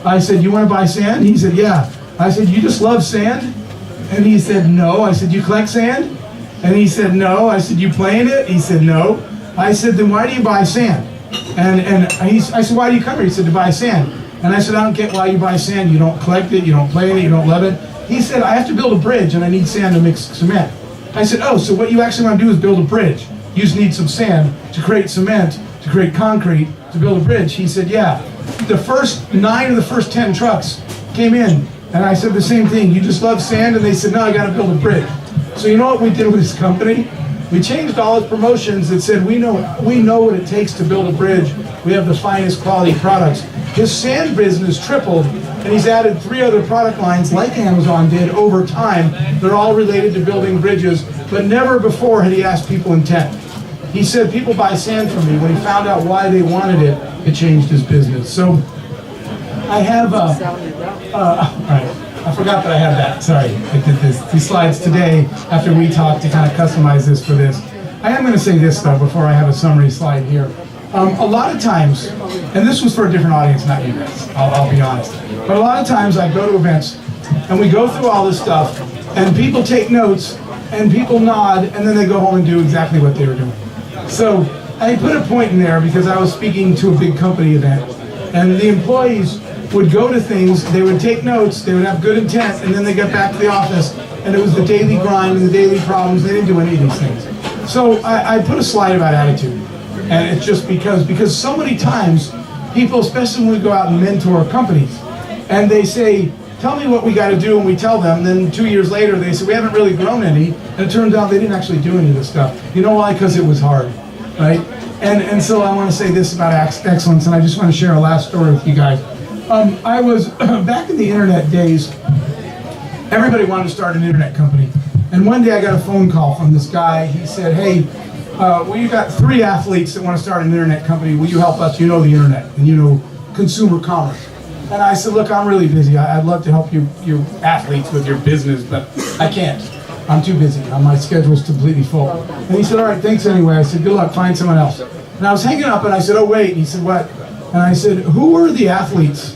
I said, you want to buy sand? He said, yeah. I said, you just love sand? And he said, no. I said, you collect sand? And he said, no. I said, you play in it? He said, no. I said, then why do you buy sand? I said, why do you come here? He said, to buy sand. And I said, I don't get why you buy sand. You don't collect it, you don't play in it, you don't love it. He said, I have to build a bridge and I need sand to mix cement. I said, oh, so what you actually want to do is build a bridge. You just need some sand to create cement, to create concrete, to build a bridge. He said, yeah. The first 9 of the first 10 trucks came in and I said the same thing. You just love sand? And they said, no, I got to build a bridge. So you know what we did with this company? We changed all his promotions that said, we know what it takes to build a bridge. We have the finest quality products. His sand business tripled, and he's added 3 other product lines like Amazon did over time. They're all related to building bridges, but never before had he asked people intent. He said, people buy sand from me. When he found out why they wanted it, it changed his business. So I have, all right. I forgot that I had that. Sorry, I did these slides today after we talked to kind of customize this for this. I am going to say this though before I have a summary slide here. A lot of times, and this was for a different audience, not you guys, I'll be honest, but a lot of times I go to events and we go through all this stuff and people take notes and people nod and then they go home and do exactly what they were doing. So I put a point in there because I was speaking to a big company event and the employees would go to things, they would take notes, they would have good intent, and then they get back to the office, and it was the daily grind and the daily problems. They didn't do any of these things. So I put a slide about attitude, and it's just because so many times people, especially when we go out and mentor companies, and they say, tell me what we got to do, and we tell them, and then 2 years later they say, we haven't really grown any, and it turns out they didn't actually do any of this stuff. You know why? Because it was hard, right? And so I want to say this about excellence, and I just want to share a last story with you guys. I was, back in the internet days, everybody wanted to start an internet company. And one day I got a phone call from this guy. He said, hey, you got 3 athletes that want to start an internet company. Will you help us? You know the internet and you know consumer commerce. And I said, look, I'm really busy. I'd love to help you athletes with your business, but I can't. I'm too busy. My schedule's completely full. And he said, all right, thanks anyway. I said, good luck, find someone else. And I was hanging up and I said, oh wait. And he said, what? And I said, who were the athletes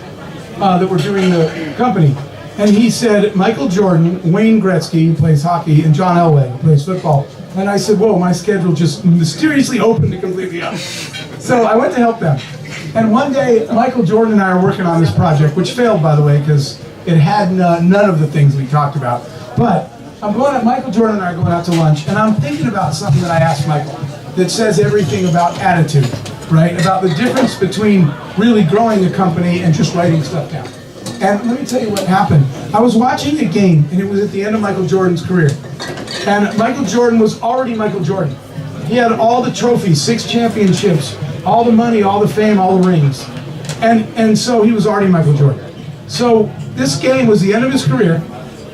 that were doing the company? And he said, Michael Jordan, Wayne Gretzky, who plays hockey, and John Elway, who plays football. And I said, whoa, my schedule just mysteriously opened it completely up. So I went to help them. And one day, Michael Jordan and I are working on this project, which failed, by the way, because it had none of the things we talked about. But Michael Jordan and I are going out to lunch, and I'm thinking about something that I asked Michael that says everything about attitude, right? About the difference between really growing a company and just writing stuff down. And let me tell you what happened. I was watching a game, and it was at the end of Michael Jordan's career. And Michael Jordan was already Michael Jordan. He had all the trophies, 6 championships, all the money, all the fame, all the rings. And so he was already Michael Jordan. So this game was the end of his career.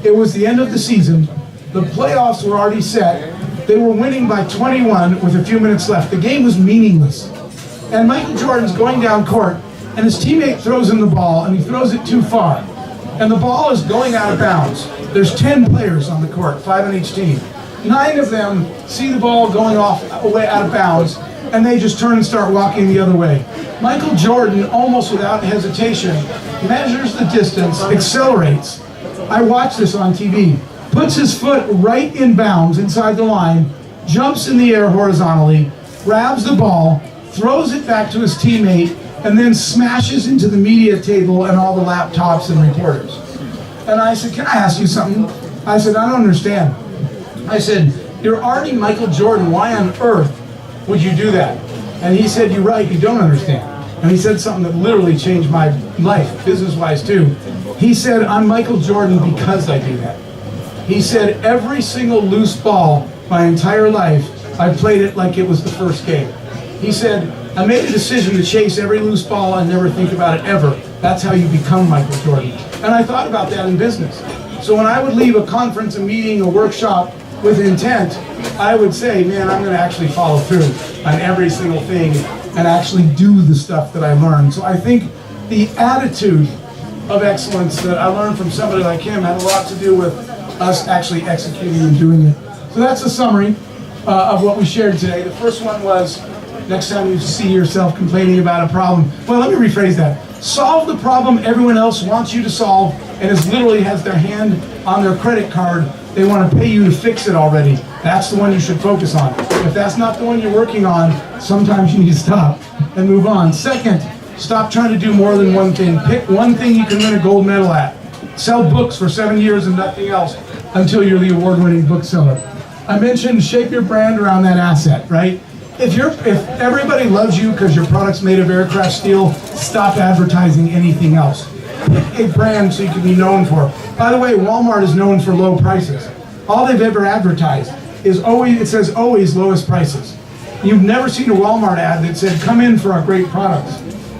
It was the end of the season. The playoffs were already set. They were winning by 21 with a few minutes left. The game was meaningless. And Michael Jordan's going down court, and his teammate throws him the ball, and he throws it too far. And the ball is going out of bounds. There's 10 players on the court, 5 on each team. 9 of them see the ball going away out of bounds, and they just turn and start walking the other way. Michael Jordan, almost without hesitation, measures the distance, accelerates. I watched this on TV. Puts his foot right in bounds inside the line, jumps in the air horizontally, grabs the ball, throws it back to his teammate, and then smashes into the media table and all the laptops and reporters. And I said, can I ask you something? I said, I don't understand. I said, you're already Michael Jordan. Why on earth would you do that? And he said, you're right, you don't understand. And he said something that literally changed my life, business-wise too. He said, I'm Michael Jordan because I do that. He said, every single loose ball my entire life, I played it like it was the first game. He said, I made a decision to chase every loose ball and never think about it ever. That's how you become Michael Jordan. And I thought about that in business. So when I would leave a conference, a meeting, a workshop with intent, I would say, man, I'm going to actually follow through on every single thing and actually do the stuff that I learned. So I think the attitude of excellence that I learned from somebody like him had a lot to do with us actually executing and doing it. So that's a summary of what we shared today. The first one was, next time you see yourself complaining about a problem, well, let me rephrase that. Solve the problem everyone else wants you to solve and is literally has their hand on their credit card. They want to pay you to fix it already. That's the one you should focus on. If that's not the one you're working on, sometimes you need to stop and move on. Second, stop trying to do more than one thing. Pick one thing you can win a gold medal at. Sell books for 7 years and nothing else until you're the award-winning bookseller. I mentioned shape your brand around that asset, right? If everybody loves you because your product's made of aircraft steel, stop advertising anything else. Pick a brand so you can be known for. By the way, Walmart is known for low prices. All they've ever advertised is it says always lowest prices. You've never seen a Walmart ad that said, come in for our great products.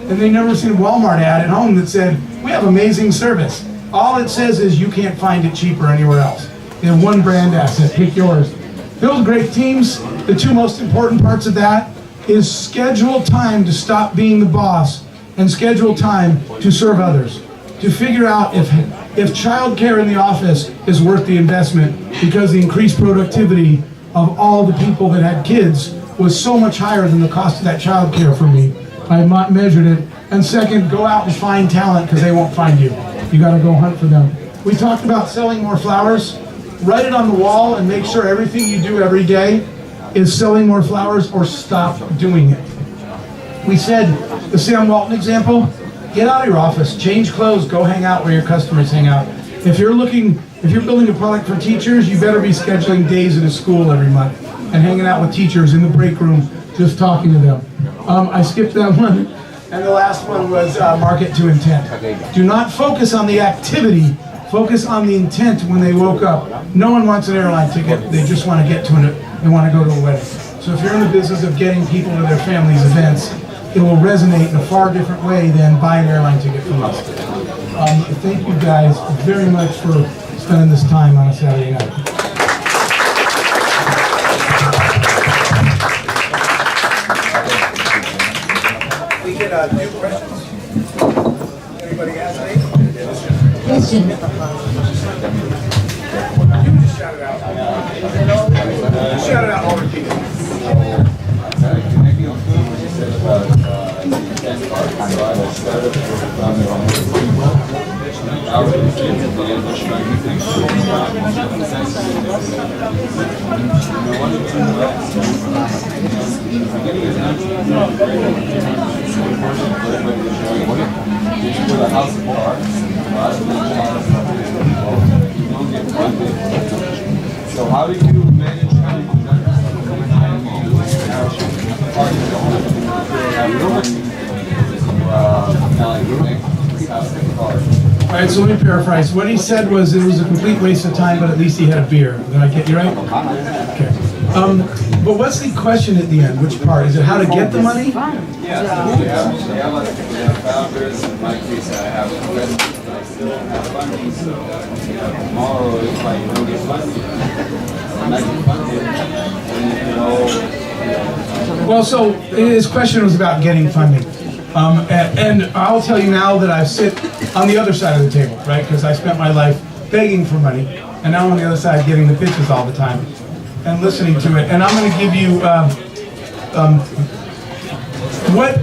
And they've never seen a Walmart ad at home that said, we have amazing service. All it says is you can't find it cheaper anywhere else. They have one brand asset, pick yours. Build great teams. The 2 most important parts of that is schedule time to stop being the boss and schedule time to serve others. To figure out if childcare in the office is worth the investment because the increased productivity of all the people that had kids was so much higher than the cost of that childcare for me. I measured it. And second, go out and find talent because they won't find you. You got to go hunt for them. We talked about selling more flowers. Write it on the wall and make sure everything you do every day is selling more flowers or stop doing it. We said the Sam Walton example, get out of your office, change clothes, go hang out where your customers hang out. If you're building a product for teachers, you better be scheduling days at a school every month and hanging out with teachers in the break room, just talking to them. I skipped that one. And the last one was market to intent. Do not focus on the activity, focus on the intent when they woke up. No one wants an airline ticket, they just want to get to it, they want to go to a wedding. So if you're in the business of getting people to their families' events, it will resonate in a far different way than buy an airline ticket from us. Thank you guys very much for spending this time on a Saturday night. We can do questions. Anybody has any? Question. shout it out. Shout it out, I'll repeat it. So how do you manage All right, so let me paraphrase. What he said was it was a complete waste of time, but at least he had a beer. Did I get you right? Okay. But what's the question at the end? Which part? Is it how to get the money? Yeah, so we have other people, we have founders. In my case, I have investors, but I still don't have funding. So tomorrow, if I don't get funding, I'm not getting funded. And Well, so his question was about getting funding. And I'll tell you now that I sit on the other side of the table, right? Because I spent my life begging for money, and now I'm on the other side getting the pitches all the time and listening to it. And I'm going to give you what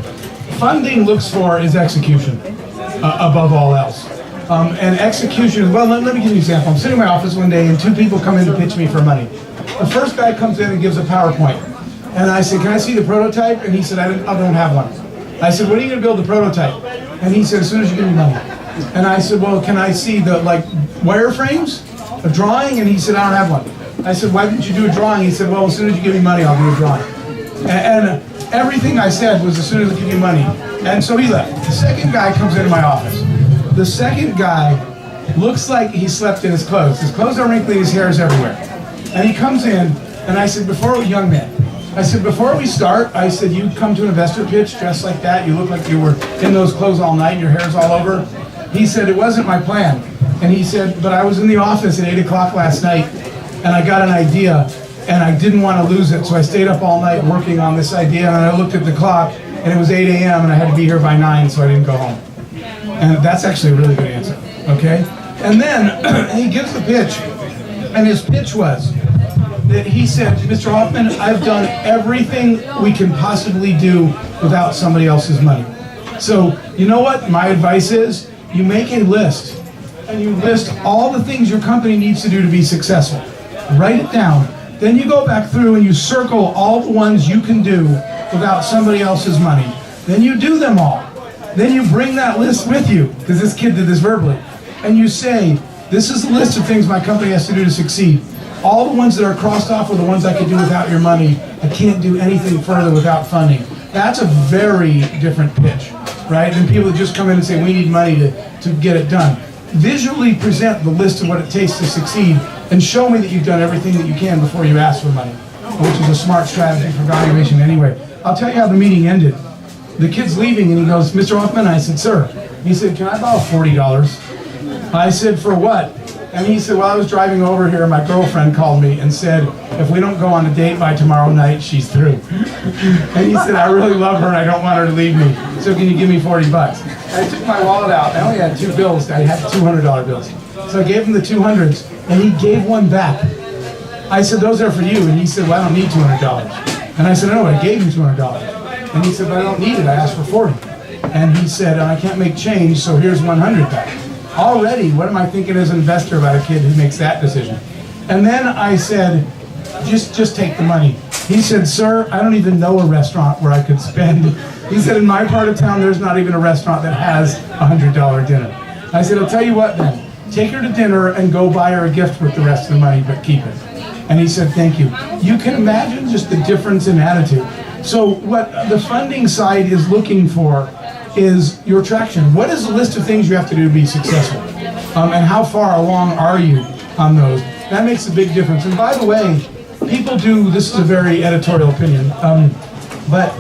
funding looks for is execution above all else. And execution, well, let me give you an example. I'm sitting in my office one day and two people come in to pitch me for money. The first guy comes in and gives a PowerPoint. And I said, can I see the prototype? And he said, I don't have one. I said, when are you going to build the prototype? And he said, as soon as you give me money. And I said, well, can I see the wireframes? A drawing? And he said, I don't have one. I said, why didn't you do a drawing? He said, well, as soon as you give me money, I'll do a drawing. And everything I said was as soon as I give you money. And so he left. The second guy comes into my office. The second guy looks like he slept in his clothes. His clothes are wrinkly, his hair is everywhere. And he comes in, and I said, young man, I said, before we start, I said, you come to an investor pitch dressed like that, you look like you were in those clothes all night, your hair's all over. He said, it wasn't my plan. And he said, but I was in the office at 8 o'clock last night, and I got an idea, and I didn't want to lose it, so I stayed up all night working on this idea, and I looked at the clock, and it was 8 a.m., and I had to be here by 9, so I didn't go home. And that's actually a really good answer, okay? And then he gives the pitch, and his pitch was that he said, Mr. Hoffman, I've done everything we can possibly do without somebody else's money. So, you know what my advice is? You make a list, and you list all the things your company needs to do to be successful. Write it down. Then you go back through and you circle all the ones you can do without somebody else's money. Then you do them all. Then you bring that list with you, because this kid did this verbally, and you say, this is the list of things my company has to do to succeed. All the ones that are crossed off are the ones I can do without your money. I can't do anything further without funding. That's a very different pitch, right? Than people that just come in and say, we need money to get it done. Visually present the list of what it takes to succeed and show me that you've done everything that you can before you ask for money, which is a smart strategy for valuation anyway. I'll tell you how the meeting ended. The kid's leaving and he goes, Mr. Hoffman, I said, sir. He said, can I borrow $40? I said, for what? And he said, well, I was driving over here and my girlfriend called me and said, if we don't go on a date by tomorrow night, she's through. And he said, I really love her and I don't want her to leave me. So can you give me $40? I took my wallet out. I only had two bills. I had $200 bills. So I gave him the 200s and he gave one back. I said, those are for you. And he said, well, I don't need $200. And I said, no, I gave you $200. And he said, but I don't need it. I asked for 40. And he said, I can't make change, so here's 100 back. Already, what am I thinking as an investor about a kid who makes that decision? And then I said, just take the money. He said, sir, I don't even know a restaurant where I could spend. He said, in my part of town, there's not even a restaurant that has a $100 dinner. I said, I'll tell you what then. Take her to dinner and go buy her a gift with the rest of the money, but keep it. And he said, thank you. You can imagine just the difference in attitude. So what the funding side is looking for is your traction. What is the list of things you have to do to be successful? And how far along are you on those? That makes a big difference. And by the way, people do, this is a very editorial opinion, but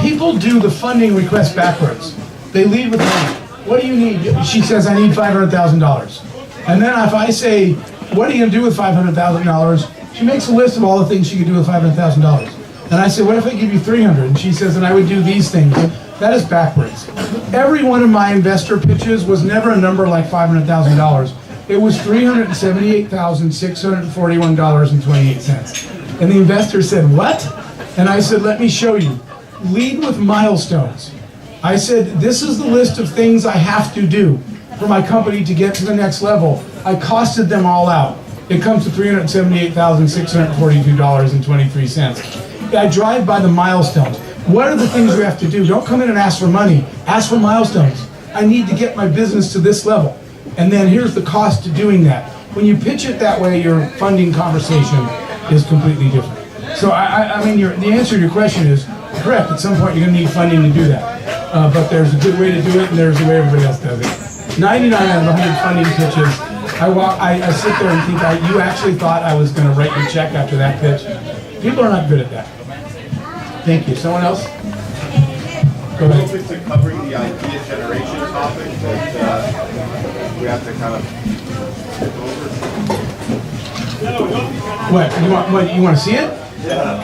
people do the funding request backwards. They lead with money. What do you need? She says, I need $500,000. And then if I say, what are you going to do with $500,000? She makes a list of all the things she could do with $500,000. And I say, what if I give you 300? And she says, and I would do these things. That is backwards. Every one of my investor pitches was never a number like $500,000. It was $378,641.28. And the investor said, what? And I said, let me show you. Lead with milestones. I said, this is the list of things I have to do for my company to get to the next level. I costed them all out. It comes to $378,642.23. I drive by the milestones. What are the things we have to do? Don't come in and ask for money. Ask for milestones. I need to get my business to this level. And then here's the cost to doing that. When you pitch it that way, your funding conversation is completely different. So I mean, the answer to your question is correct. At some point, you're going to need funding to do that. But there's a good way to do it, and there's the way everybody else does it. 99 out of 100 funding pitches, I sit there and think, you actually thought I was going to write your check after that pitch? People are not good at that. Thank you. Someone else? Go ahead. Open to covering the idea generation topic that we have to kind of skip over. What? You want to see it? Yeah.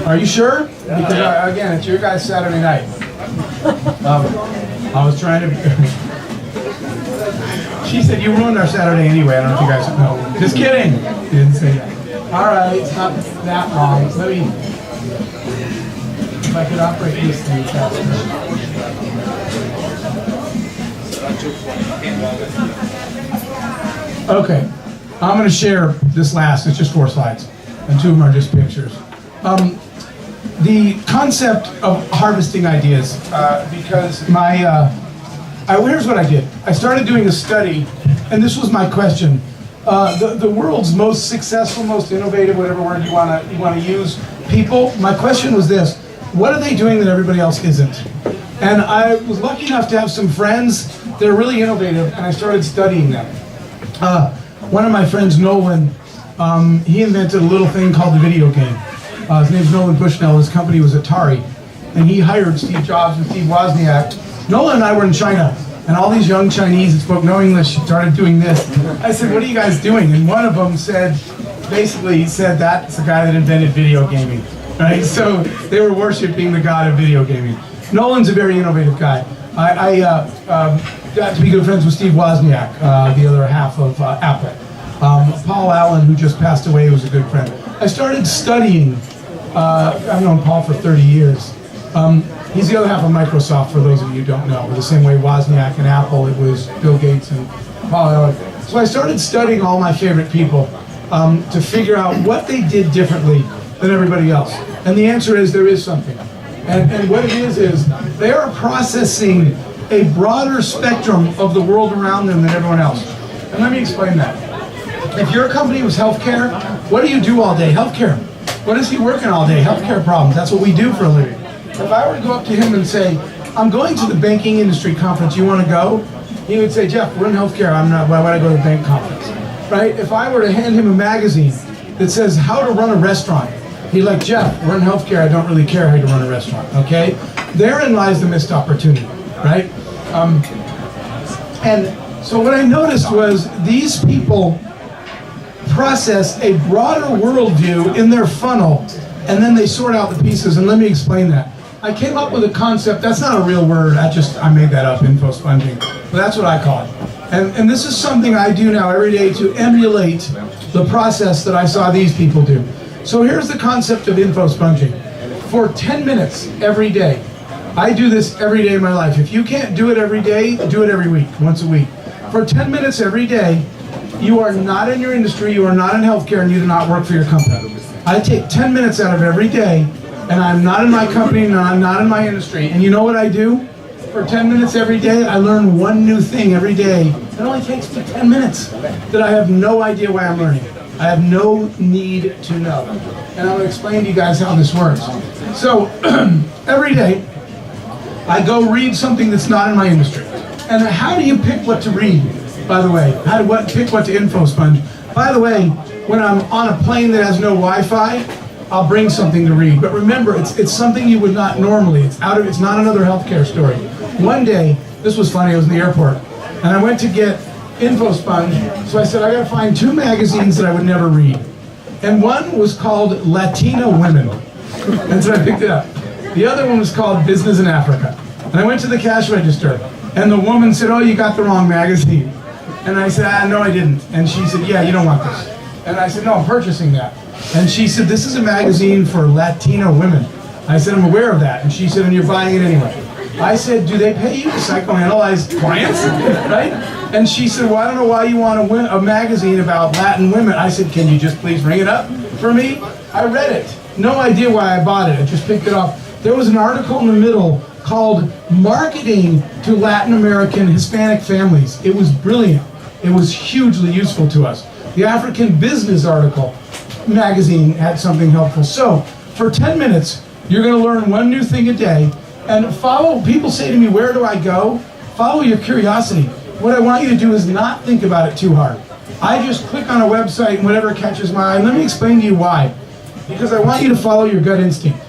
Are you sure? Because again, it's your guys' Saturday night. I was trying to. She said you ruined our Saturday anyway. I don't know if you guys know. Just kidding. You didn't say that. All right, it's not that long. Let me. If I could operate this thing faster. Okay, I'm going to share this last. It's just 4 slides, and 2 of them are just pictures. The concept of harvesting ideas, because here's what I did. I started doing a study, and this was my question. The world's most successful, most innovative, whatever word you want to use, people. My question was this: what are they doing that everybody else isn't? And I was lucky enough to have some friends that are really innovative, and I started studying them. One of my friends, Nolan, he invented a little thing called the video game. His name's Nolan Bushnell. His company was Atari, and he hired Steve Jobs and Steve Wozniak. Nolan and I were in China, and all these young Chinese that spoke no English started doing this. I said, what are you guys doing? And one of them said, basically said, that's the guy that invented video gaming, right? So they were worshiping the god of video gaming. Nolan's a very innovative guy. I got to be good friends with Steve Wozniak, the other half of Apple. Paul Allen, who just passed away, was a good friend. I started studying. I've known Paul for 30 years. He's the other half of Microsoft, for those of you who don't know. The same way Wozniak and Apple, it was Bill Gates and Paul Allen. So I started studying all my favorite people to figure out what they did differently than everybody else. And the answer is there is something. And what it is they are processing a broader spectrum of the world around them than everyone else. And let me explain that. If your company was healthcare, what do you do all day? Healthcare. What is he working all day? Healthcare problems. That's what we do for a living. If I were to go up to him and say, I'm going to the banking industry conference, you want to go? He would say, Jeff, we're in healthcare. Why would I go to the bank conference? Right? If I were to hand him a magazine that says how to run a restaurant, he'd like, Jeff, we're in healthcare. I don't really care how to run a restaurant. Okay? Therein lies the missed opportunity. Right? And so what I noticed was these people process a broader worldview in their funnel, and then they sort out the pieces. And let me explain that. I came up with a concept. That's not a real word. I made that up, info sponging. But that's what I call it. And this is something I do now every day to emulate the process that I saw these people do. So here's the concept of info sponging. For 10 minutes every day, I do this every day of my life. If you can't do it every day, do it every week, once a week. For 10 minutes every day, you are not in your industry, you are not in healthcare, and you do not work for your company. I take 10 minutes out of every day, and I'm not in my company, and I'm not in my industry. And you know what I do? For 10 minutes every day, I learn one new thing every day. It only takes me 10 minutes that I have no idea why I'm learning. I have no need to know. And I'm going to explain to you guys how this works. So, every day, I go read something that's not in my industry. And how do you pick what to read, by the way? Pick what to info sponge? By the way, when I'm on a plane that has no Wi-Fi, I'll bring something to read. But remember, it's something you would not normally. It's not another healthcare story. One day, this was funny, I was in the airport, and I went to get info sponge, so I said, I gotta find 2 magazines that I would never read. And one was called Latina Women. And so I picked it up. The other one was called Business in Africa. And I went to the cash register, and the woman said, oh, you got the wrong magazine. And I said, no, I didn't. And she said, yeah, you don't want this. And I said, no, I'm purchasing that. And she said, this is a magazine for Latino women. I said, I'm aware of that. And she said, and you're buying it anyway. I said, do they pay you to psychoanalyze clients? Right? And she said, well, I don't know why you want a magazine about Latin women. I said, can you just please ring it up for me? I read it. No idea why I bought it. I just picked it up. There was an article in the middle called Marketing to Latin American Hispanic Families. It was brilliant. It was hugely useful to us. The African Business article magazine had something helpful. So, for 10 minutes, you're going to learn one new thing a day, and follow. People say to me, where do I go? Follow your curiosity. What I want you to do is not think about it too hard. I just click on a website and whatever catches my eye. Let me explain to you why. Because I want you to follow your gut instinct.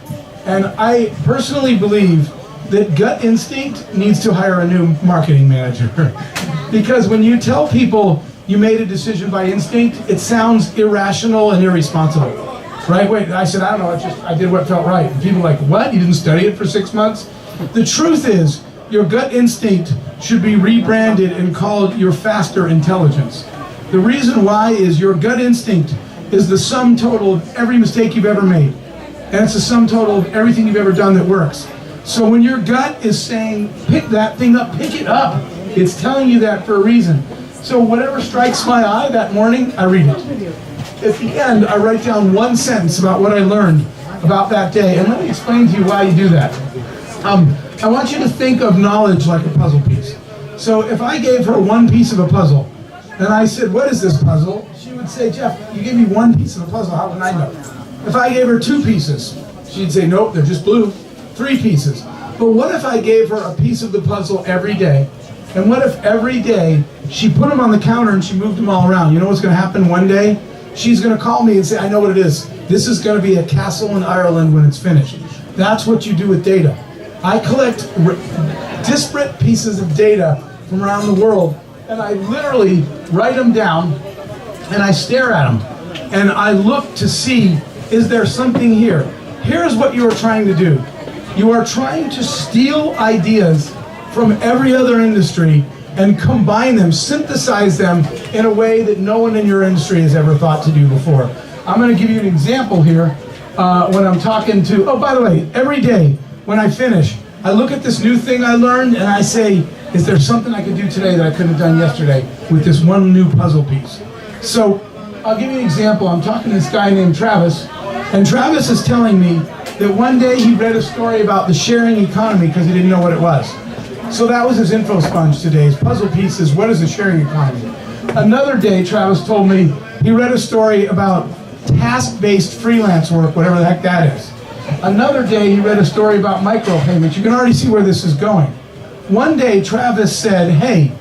And I personally believe that gut instinct needs to hire a new marketing manager. Because when you tell people you made a decision by instinct, it sounds irrational and irresponsible. Right? Wait, I said, I don't know, I did what felt right. And people are like, what? You didn't study it for 6 months? The truth is, your gut instinct should be rebranded and called your faster intelligence. The reason why is your gut instinct is the sum total of every mistake you've ever made. And it's the sum total of everything you've ever done that works. So when your gut is saying, pick that thing up, pick it up, it's telling you that for a reason. So whatever strikes my eye that morning, I read it. At the end, I write down one sentence about what I learned about that day. And let me explain to you why you do that. I want you to think of knowledge like a puzzle piece. So if I gave her one piece of a puzzle, and I said, what is this puzzle? She would say, Jeff, you gave me one piece of a puzzle, how would I know? If I gave her 2 pieces, she'd say, nope, they're just blue. 3 pieces. But what if I gave her a piece of the puzzle every day? And what if every day she put them on the counter and she moved them all around? You know what's going to happen one day? She's going to call me and say, I know what it is. This is going to be a castle in Ireland when it's finished. That's what you do with data. I collect disparate pieces of data from around the world, and I literally write them down, and I stare at them, and I look to see, is there something here? Here's what you are trying to do. You are trying to steal ideas from every other industry and combine them, synthesize them in a way that no one in your industry has ever thought to do before. I'm going to give you an example here when I'm talking to, oh, by the way, every day when I finish, I look at this new thing I learned and I say, is there something I could do today that I couldn't have done yesterday with this one new puzzle piece? So I'll give you an example. I'm talking to this guy named Travis, and Travis is telling me that one day he read a story about the sharing economy because he didn't know what it was. So that was his info sponge today. His puzzle piece is, what is the sharing economy? Another day, Travis told me he read a story about task-based freelance work, whatever the heck that is. Another day, he read a story about micropayments. You can already see where this is going. One day, Travis said, hey,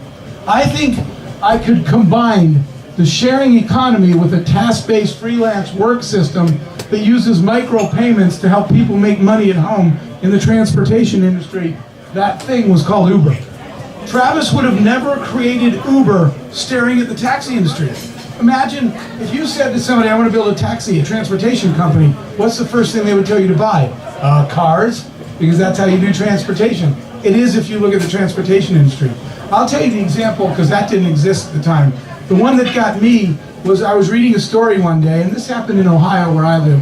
I think I could combine the sharing economy with a task-based freelance work system that uses micropayments to help people make money at home in the transportation industry. That thing was called Uber. Travis would have never created Uber staring at the taxi industry. Imagine if you said to somebody, I want to build a taxi, a transportation company, what's the first thing they would tell you to buy? Cars, because that's how you do transportation. It is if you look at the transportation industry. I'll tell you the example, because that didn't exist at the time. The one that got me was I was reading a story one day, and this happened in Ohio where I live.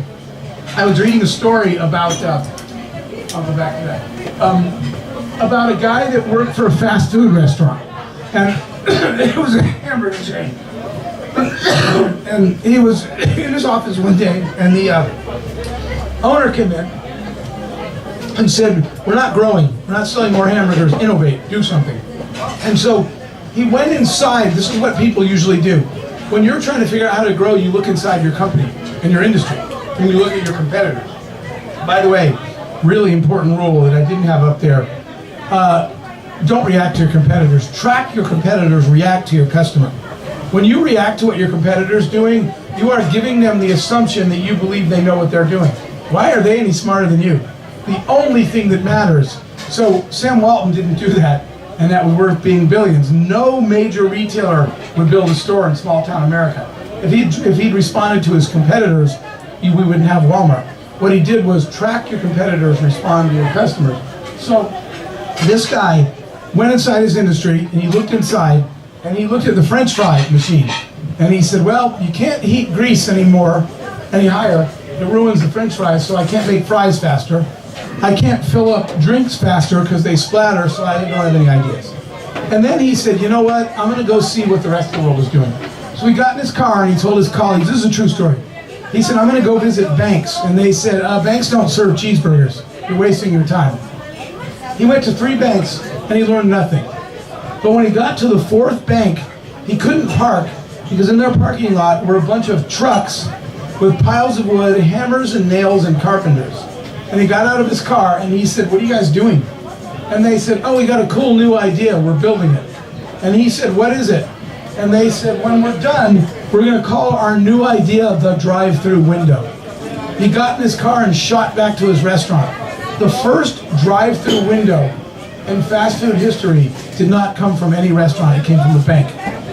I was reading a story about, I'll go back to that, about a guy that worked for a fast food restaurant. And it was a hamburger chain. And he was in his office one day, and the owner came in and said, we're not growing, we're not selling more hamburgers, innovate, do something. And so he went inside. This is what people usually do. When you're trying to figure out how to grow, you look inside your company and your industry, and you look at your competitors. By the way, really important rule that I didn't have up there, don't react to your competitors. Track your competitors, react to your customer. When you react to what your competitor's doing, you are giving them the assumption that you believe they know what they're doing. Why are they any smarter than you? The only thing that matters. So Sam Walton didn't do that, and that was worth being billions. No major retailer would build a store in small town America. If he'd responded to his competitors, we wouldn't have Walmart. What he did was track your competitors, respond to your customers. So this guy went inside his industry, and he looked inside, and he looked at the French fry machine, and he said, well, you can't heat grease anymore, any higher. It ruins the French fries, so I can't make fries faster. I can't fill up drinks faster because they splatter, so I don't have any ideas. And then he said, you know what, I'm going to go see what the rest of the world is doing. So he got in his car and he told his colleagues, this is a true story. He said, I'm going to go visit banks. And they said, banks don't serve cheeseburgers. You're wasting your time. He went to 3 banks and he learned nothing. But when he got to the 4th bank, he couldn't park because in their parking lot were a bunch of trucks with piles of wood, hammers and nails and carpenters. And he got out of his car and he said, what are you guys doing? And they said, oh, we got a cool new idea, we're building it. And he said, what is it? And they said, when we're done, we're gonna call our new idea the drive-through window. He got in his car and shot back to his restaurant. The first drive-through window in fast food history did not come from any restaurant, it came from the bank.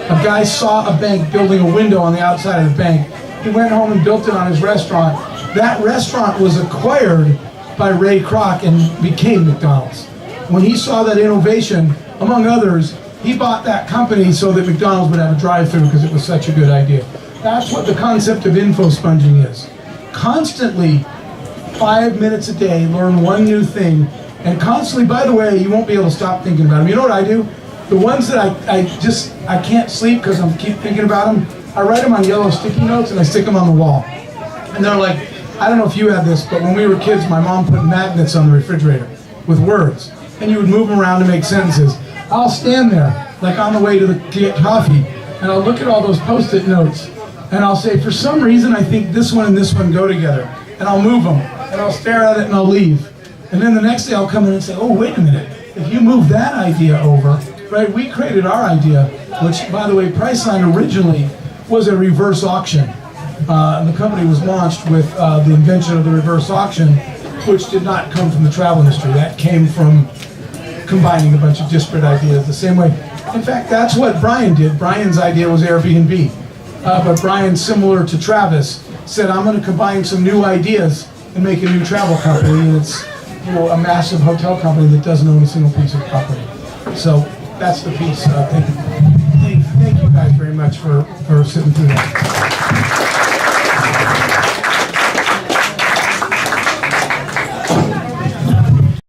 A guy saw a bank building a window on the outside of the bank. He went home and built it on his restaurant. That restaurant was acquired by Ray Kroc and became McDonald's. When he saw that innovation, among others, he bought that company so that McDonald's would have a drive-through because it was such a good idea. That's what the concept of info sponging is. Constantly, 5 minutes a day, learn one new thing, and constantly, by the way, you won't be able to stop thinking about them. You know what I do? The ones that I can't sleep because I keep thinking about them, I write them on yellow sticky notes and I stick them on the wall. And they're like, I don't know if you had this, but when we were kids, my mom put magnets on the refrigerator with words, and you would move them around to make sentences. I'll stand there, like on the way to get coffee, and I'll look at all those Post-it notes, and I'll say, for some reason, I think this one and this one go together, and I'll move them, and I'll stare at it, and I'll leave. And then the next day, I'll come in and say, oh, wait a minute, if you move that idea over, right, we created our idea, which, by the way, Priceline originally was a reverse auction. The company was launched with the invention of the reverse auction, which did not come from the travel industry. That came from combining a bunch of disparate ideas the same way. In fact, that's what Brian did. Brian's idea was Airbnb. But Brian, similar to Travis, said, I'm going to combine some new ideas and make a new travel company. And it's, you know, a massive hotel company that doesn't own a single piece of property. So that's the piece. Thank you guys very much for sitting through that.